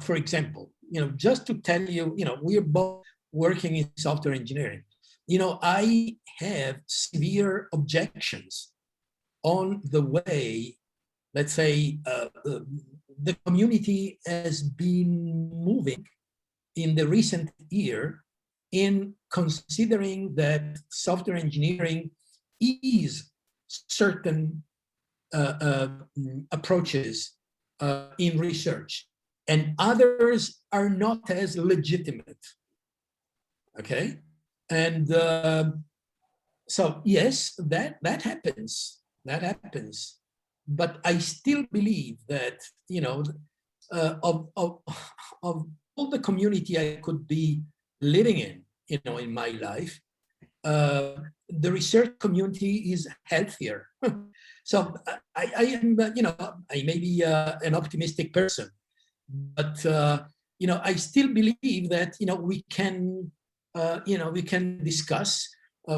For example, just to tell you, we're both working in software engineering. I have severe objections on the way, let's say, the community has been moving in the recent year in considering that software engineering is certain approaches in research, and others are not as legitimate. Okay, and so yes, that happens. That happens, but I still believe that of all the community I could be living in, in my life, the research community is healthier. So I am, I may be an optimistic person, but I still believe that we can, we can discuss,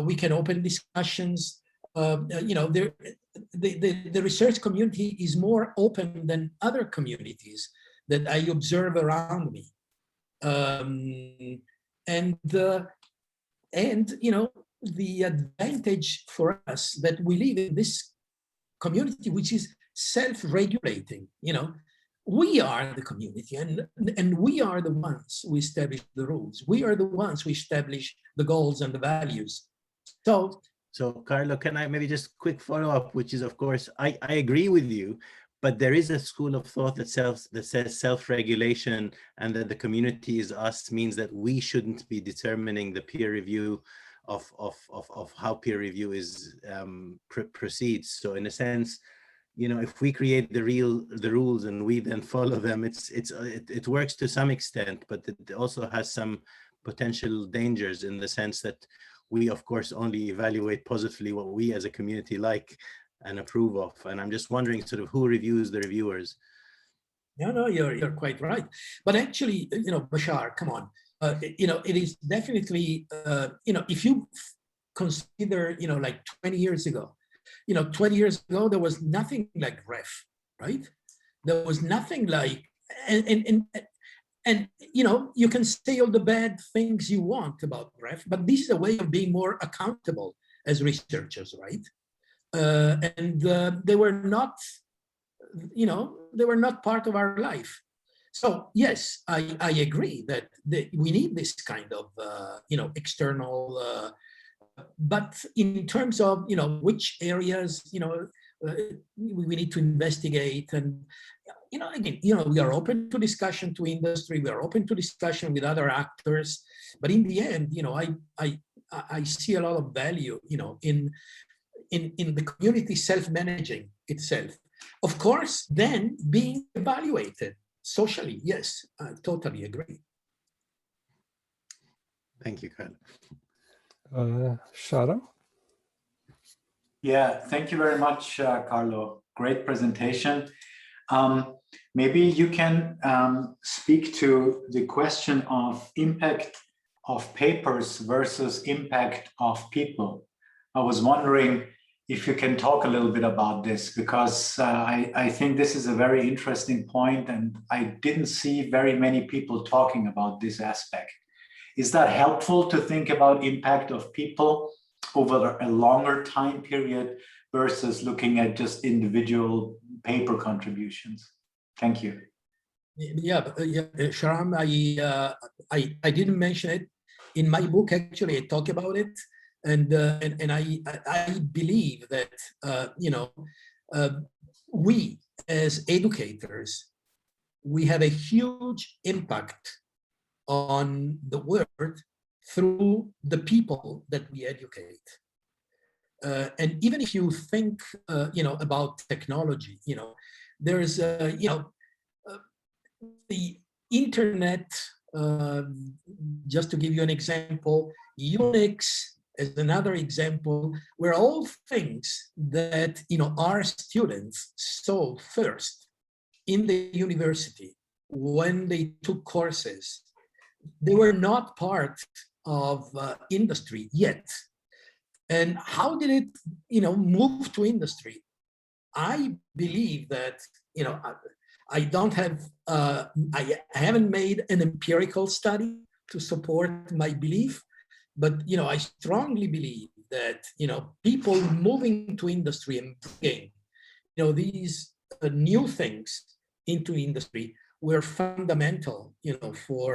we can open discussions. The research community is more open than other communities that I observe around me, and the advantage for us that we live in this community, which is self-regulating. We are the community, and we are the ones who establish the rules. We are the ones who establish the goals and the values. So Carlo, can I maybe just quick follow-up, which is, of course, I agree with you, but there is a school of thought that says self-regulation and that the community is us means that we shouldn't be determining the peer review of how peer review is proceeds. So in a sense, if we create the rules and we then follow them, it works to some extent, but it also has some potential dangers in the sense that we, of course, only evaluate positively what we as a community like and approve of. And I'm just wondering sort of who reviews the reviewers. No, you're quite right. But actually, Bashar, come on. It is definitely, if you consider, like 20 years ago, 20 years ago, there was nothing like ref, right? There was nothing like, and you can say all the bad things you want about ref, but this is a way of being more accountable as researchers, right? And they were not, they were not part of our life. So yes, I agree that we need this kind of, external, but in terms of, which areas, we need to investigate, and, again, we are open to discussion to industry, we are open to discussion with other actors, but in the end, I see a lot of value, in the community self-managing itself. Of course, then being evaluated socially. Yes, I totally agree. Thank you, Carlo. Sharam? Yeah, thank you very much, Carlo. Great presentation. Maybe you can speak to the question of impact of papers versus impact of people. I was wondering if you can talk a little bit about this, because I think this is a very interesting point, and I didn't see very many people talking about this aspect. Is that helpful to think about impact of people over a longer time period versus looking at just individual paper contributions? Thank you. Yeah, Sharam, I didn't mention it in my book. Actually, I talk about it, and I believe that we as educators, we have a huge impact on the world through the people that we educate. And even if you think, about technology, there's, the internet, just to give you an example, Unix as another example, were all things that, our students saw first in the university, when they took courses, they were not part of industry yet. And how did it, move to industry? I believe that, I don't have, I haven't made an empirical study to support my belief, but, I strongly believe that, people moving to industry and bringing, these new things into industry were fundamental, for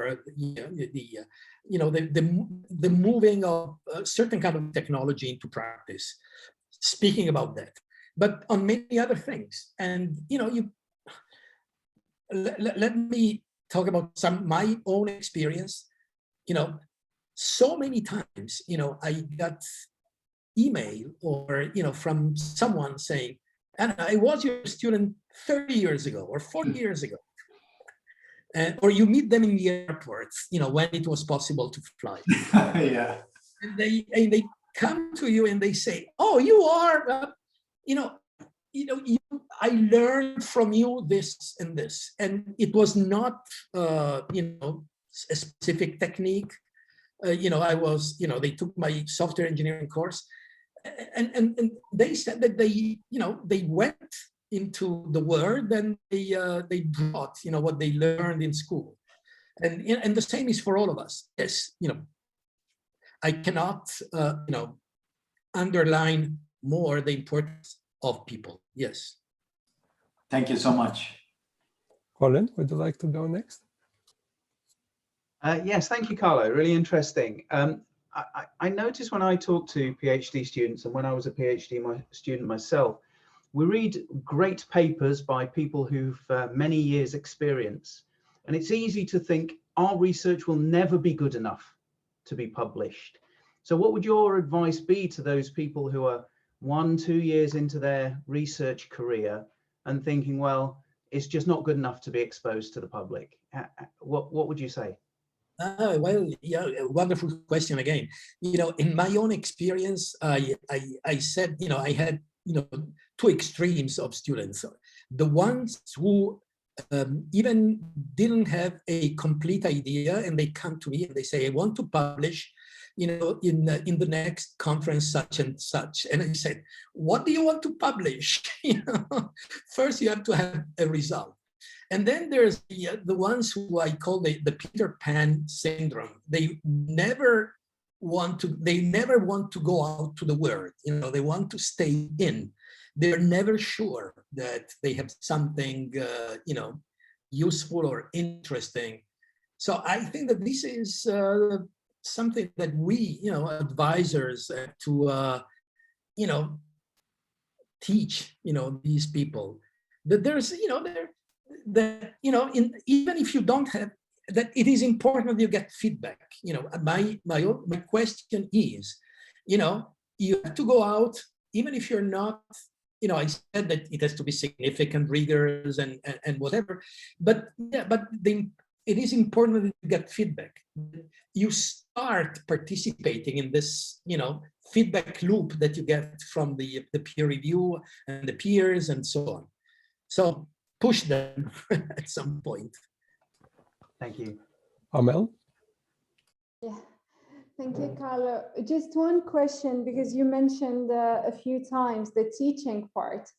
the moving of a certain kind of technology into practice. Speaking about that, but on many other things, and let me talk about my own experience. So mmany times, I got email or from someone saying, "And I was your student 30 years ago or 40 years ago." Or you meet them in the airports, when it was possible to fly. Yeah. And they come to you and they say, "Oh, you are, I learned from you this and this." And it was not, a specific technique. I was, they took my software engineering course, and they said that they went into the world and they brought, what they learned in school. And the same is for all of us. Yes, I cannot, underline more the importance of people. Yes. Thank you so much. Colin, would you like to go next? Yes, thank you, Carlo. Really interesting. I noticed when I talk to PhD students, and when I was a PhD student myself, we read great papers by people who've many years experience. And it's easy to think our research will never be good enough to be published. So what would your advice be to those people who are 1-2 years into their research career and thinking, well, it's just not good enough to be exposed to the public? What would you say? Well, yeah, wonderful question again. In my own experience, I said, I had, two extremes of students. The ones who even didn't have a complete idea, and they come to me and they say, "I want to publish, in the next conference such and such." And I said, "What do you want to publish?" First you have to have a result. And then there's the ones who I call the Peter Pan syndrome. They never want to go out to the world. They want to stay in. They're never sure that they have something, useful or interesting. So I think that this is something that we, advisors have to, teach, these people that there's, even if you don't have that, it is important that you get feedback. My question is, you have to go out, even if you're not, I said that it has to be significant, rigorous, and whatever, but it is important that you get feedback. You start participating in this, feedback loop that you get from the peer review and the peers and so on. So push them at some point. Thank you. Amel? Yeah, thank you, Carlo. Just one question, because you mentioned a few times the teaching part,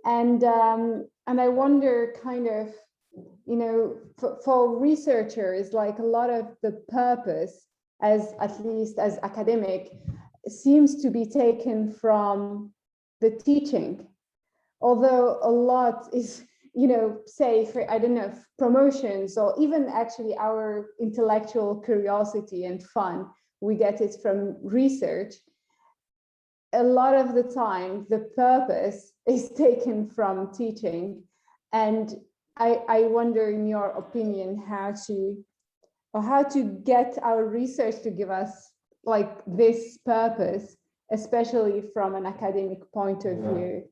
and I wonder, kind of, for researchers, like a lot of the purpose, at least as academic, seems to be taken from the teaching, although a lot is, say for, I don't know, promotions, or even actually our intellectual curiosity and fun, we get it from research. A lot of the time, the purpose is taken from teaching. And I wonder, in your opinion, how to get our research to give us like this purpose, especially from an academic point of view.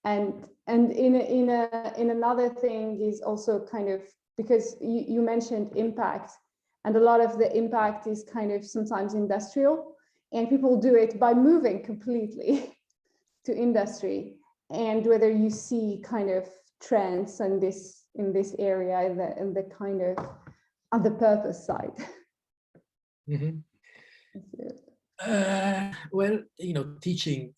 And in another thing is also kind of, because you mentioned impact, and a lot of the impact is kind of sometimes industrial, and people do it by moving completely to industry. And whether you see kind of trends in in this area, in the kind of on the purpose side? Mm-hmm. Well, teaching.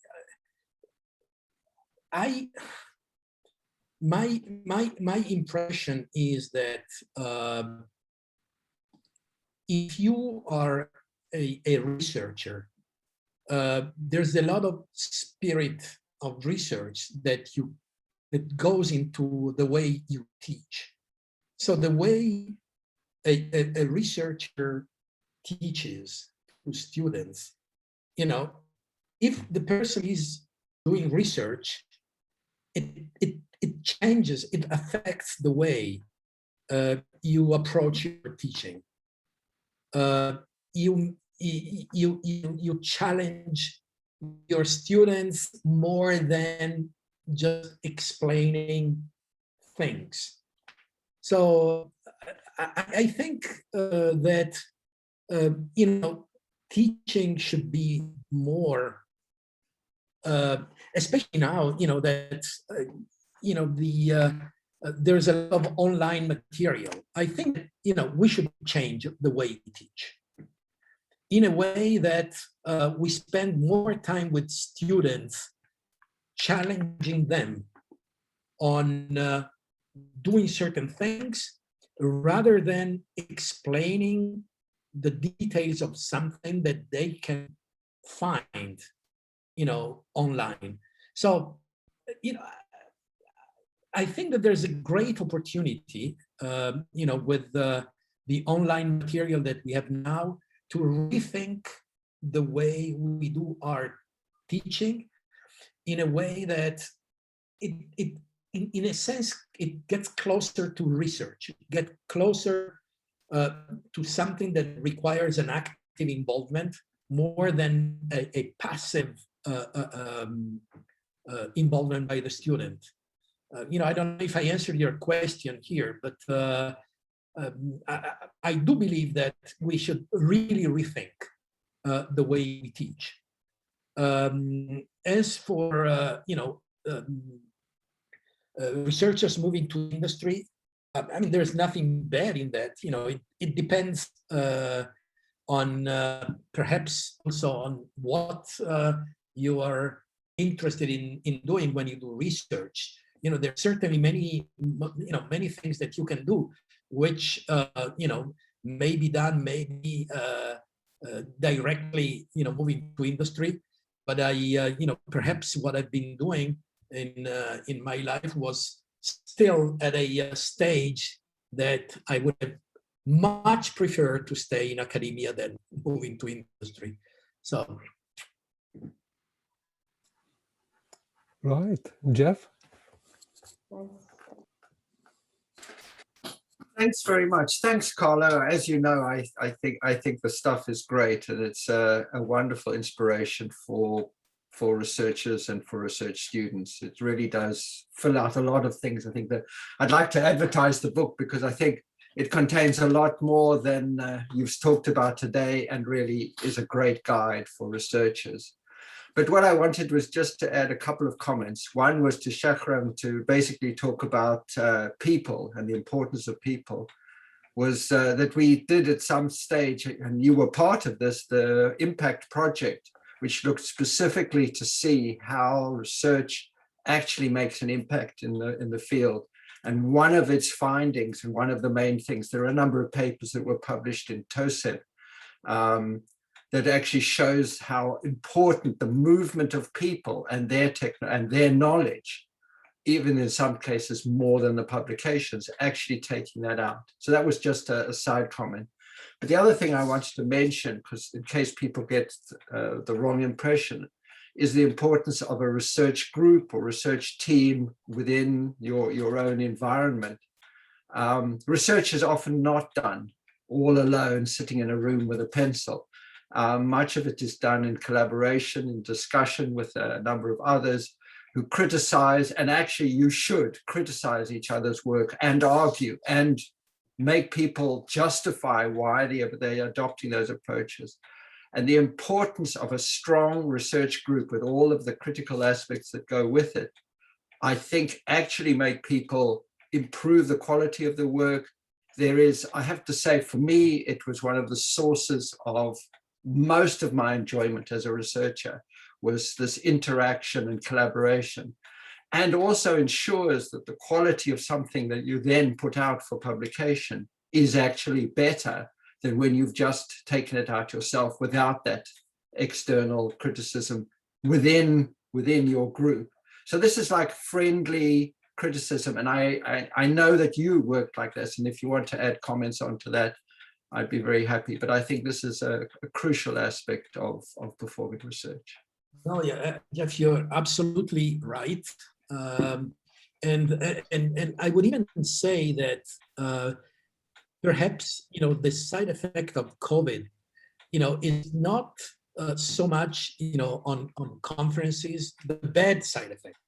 My impression is that if you are a researcher, there's a lot of spirit of research that goes into the way you teach. So the way a researcher teaches to students, if the person is doing research, it changes, it affects the way you approach your teaching. You challenge your students more than just explaining things. So I think that teaching should be more, especially now, that there's a lot of online material. I think we should change the way we teach in a way that we spend more time with students, challenging them on doing certain things rather than explaining the details of something that they can find online. So I think that there's a great opportunity with the online material that we have now to rethink the way we do our teaching in a way that in a sense, it gets closer to research, get closer to something that requires an active involvement more than a passive involvement by the student. I don't know if I answered your question here, but I do believe that we should really rethink the way we teach. As for researchers moving to industry, there's nothing bad in that. It depends on perhaps also on what you are interested in doing when you do research. There are certainly many things that you can do, which may be done maybe directly, moving to industry. But perhaps what I've been doing in my life was still at a stage that I would have much preferred to stay in academia than moving to industry. So. Right, Jeff? Thanks very much. Thanks, Carlo. As you know, I think the stuff is great, and it's a wonderful inspiration for researchers and for research students. It really does fill out a lot of things. I think that I'd like to advertise the book because I think it contains a lot more than you've talked about today, and really is a great guide for researchers. But what I wanted was just to add a couple of comments. One was to Shahram to basically talk about people and the importance of people, was that we did at some stage, and you were part of this, the impact project, which looked specifically to see how research actually makes an impact in the field. And one of its findings, and one of the main things, there are a number of papers that were published in TOSEP that actually shows how important the movement of people and their knowledge, even in some cases more than the publications, actually taking that out. So that was just a side comment. But the other thing I wanted to mention, because in case people get the wrong impression, is the importance of a research group or research team within your own environment. Research is often not done all alone, sitting in a room with a pencil. Much of it is done in collaboration, in discussion with a number of others who criticize, and actually you should criticize each other's work and argue and make people justify why they're adopting those approaches. And the importance of a strong research group with all of the critical aspects that go with it, I think actually make people improve the quality of the work. There is, I have to say, for me, it was one of the sources of most of my enjoyment as a researcher, was this interaction and collaboration, and also ensures that the quality of something that you then put out for publication is actually better than when you've just taken it out yourself without that external criticism within your group. So this is like friendly criticism, and I know that you worked like this, and if you want to add comments onto that, I'd be very happy. But I think this is a crucial aspect of performing research. No, yeah, Jeff, you're absolutely right. And I would even say that perhaps, the side effect of COVID, is not so much, on conferences, the bad side effect,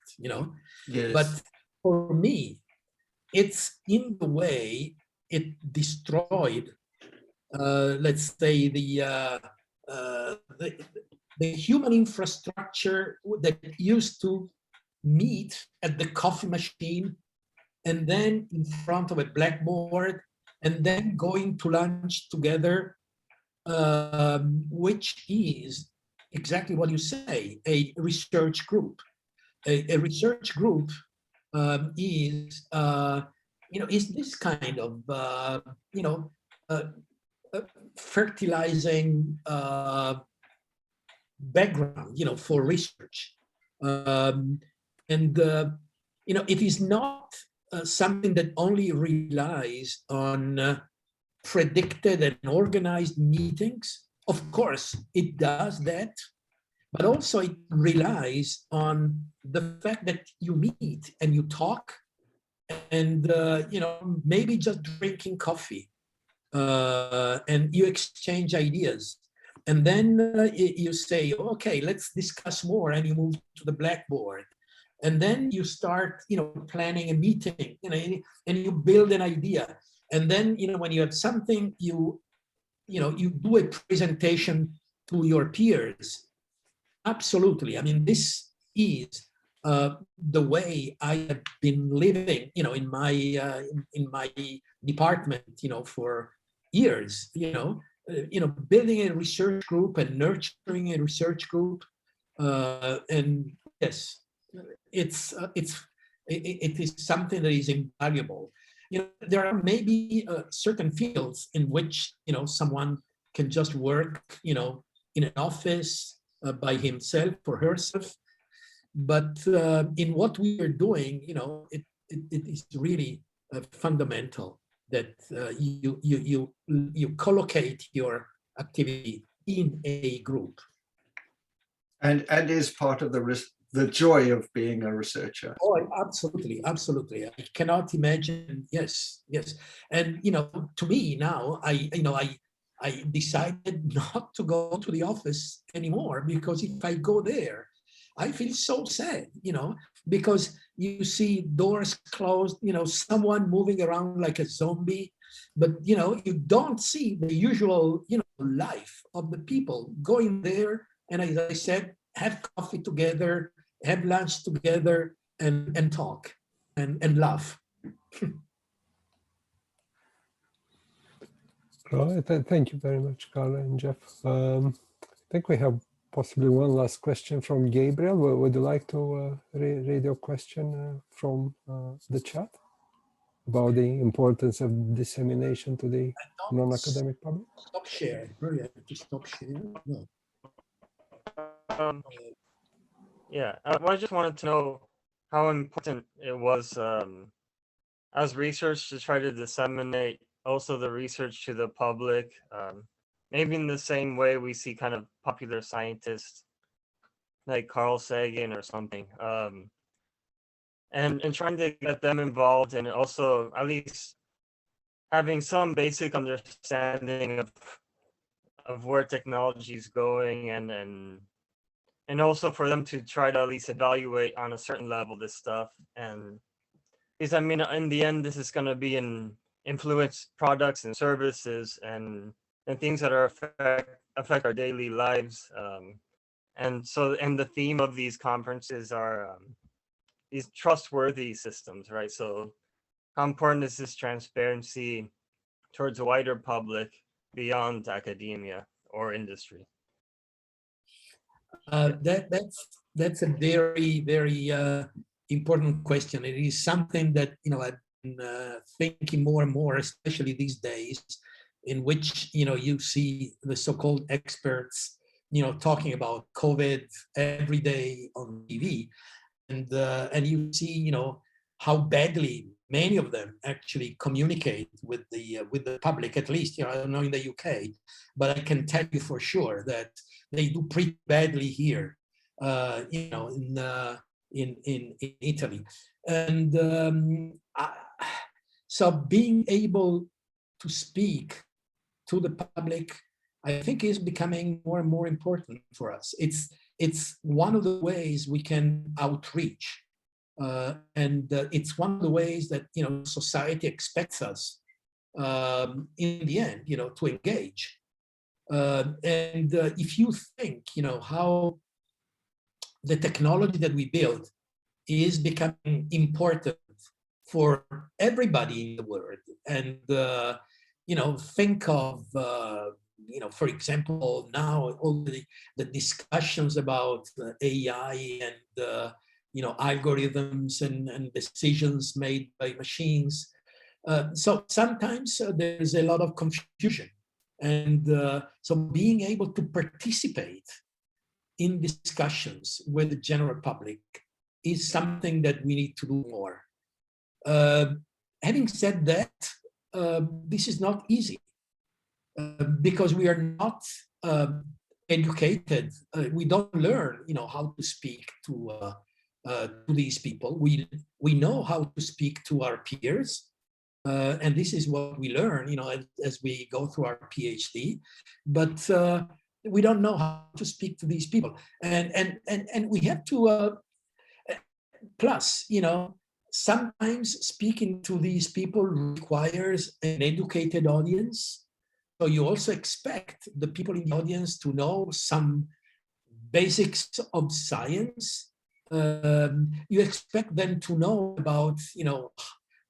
Yes. but for me, it's in the way it destroyed, let's say, the human infrastructure that used to meet at the coffee machine and then in front of a blackboard and then going to lunch together, which is exactly what you say, a research group. A research group is this kind of, fertilizing background, for research. It is not something that only relies on predicted and organized meetings. Of course, it does that, but also it relies on the fact that you meet and you talk and, maybe just drinking coffee and you exchange ideas. And then you say, okay, let's discuss more, and you move to the blackboard. And then you start, planning a meeting, and you build an idea. And then, when you have something, you do a presentation to your peers. Absolutely. I mean, this is the way I have been living, in my department, for years, building a research group and nurturing a research group. And yes, it is something that is invaluable. There are maybe certain fields in which, someone can just work, in an office by himself or herself. But in what we are doing, it is really fundamental that you collocate your activity in a group. And is part of the joy of being a researcher. Oh, absolutely, absolutely. I cannot imagine. Yes. And to me now, I decided not to go to the office anymore, because if I go there, I feel so sad, because you see doors closed, someone moving around like a zombie, but you don't see the usual, life of the people going there. And as I said, have coffee together, have lunch together, and talk and laugh. Right. Thank you very much, Carlo and Jeff. I think we have possibly one last question from Gabriel. Would you like to read your question from the chat about the importance of dissemination to the non-academic public? Stop share. Really, I have to stop share. No. Yeah, I just wanted to know how important it was as research to try to disseminate also the research to the public, maybe in the same way we see kind of popular scientists like Carl Sagan or something, and trying to get them involved, and also at least having some basic understanding of where technology is going, and also for them to try to at least evaluate on a certain level this stuff. And because I mean, in the end, this is going to be an influence products and services and things that are affect our daily lives. And the theme of these conferences are these trustworthy systems, right? So how important is this transparency towards a wider public beyond academia or industry? That's a very important question. It is something that I've been thinking more and more, especially these days, in which you see the so-called experts talking about COVID every day on TV, and you see how badly many of them actually communicate with the public. At least I don't know in the UK, but I can tell you for sure that they do pretty badly here, in Italy. And so being able to speak to the public, I think, is becoming more and more important for us. It's one of the ways we can outreach, and it's one of the ways that society expects us in the end, to engage. And if you think, how the technology that we build is becoming important for everybody in the world, and think of for example, now all the discussions about AI and algorithms and decisions made by machines. So sometimes there's a lot of confusion, and so being able to participate in discussions with the general public is something that we need to do more. Having said that, this is not easy because we are not educated. We don't learn, how to speak to these people. We know how to speak to our peers, and this is what we learn, as we go through our PhD. But we don't know how to speak to these people, and we have to. Plus, sometimes speaking to these people requires an educated audience. So you also expect the people in the audience to know some basics of science. You expect them to know about,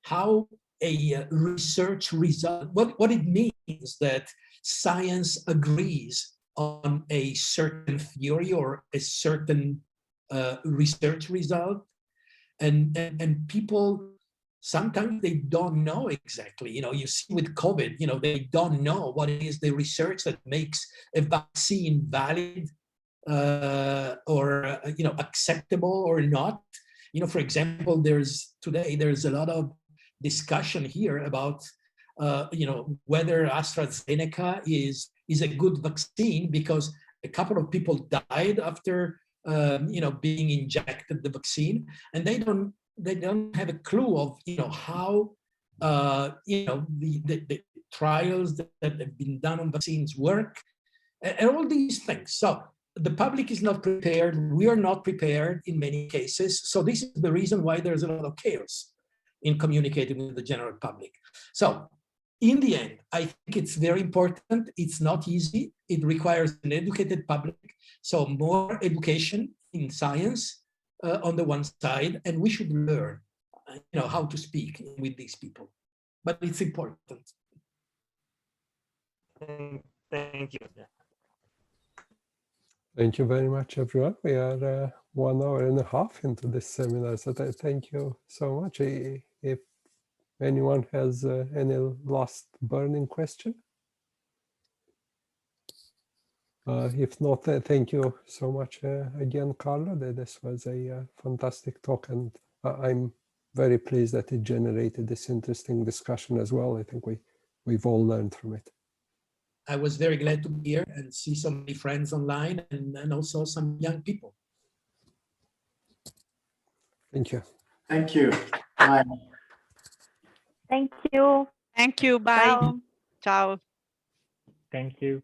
how a research result, what it means that science agrees on a certain theory or a certain research result. And people, sometimes they don't know exactly, you see with COVID, they don't know what is the research that makes a vaccine valid or acceptable or not. For example, there's a lot of discussion here about whether AstraZeneca is a good vaccine, because a couple of people died after being injected the vaccine, and they don't have a clue of how the trials that have been done on vaccines work, and all these things. So the public is not prepared. We are not prepared in many cases. So this is the reason why there's a lot of chaos in communicating with the general public. So in the end, I think it's very important. It's not easy. It requires an educated public. So more education in science on the one side, and we should learn, how to speak with these people. But it's important. Thank you. Thank you very much, everyone. We are 1 hour and a half into this seminar, so thank you so much. If anyone has any last burning question? If not, thank you so much again, Carlo. This was a fantastic talk, and I'm very pleased that it generated this interesting discussion as well. I think we've all learned from it. I was very glad to be here and see so many friends online, and also some young people. Thank you. Thank you. Bye. Thank you. Thank you. Bye. Ciao. Ciao. Thank you.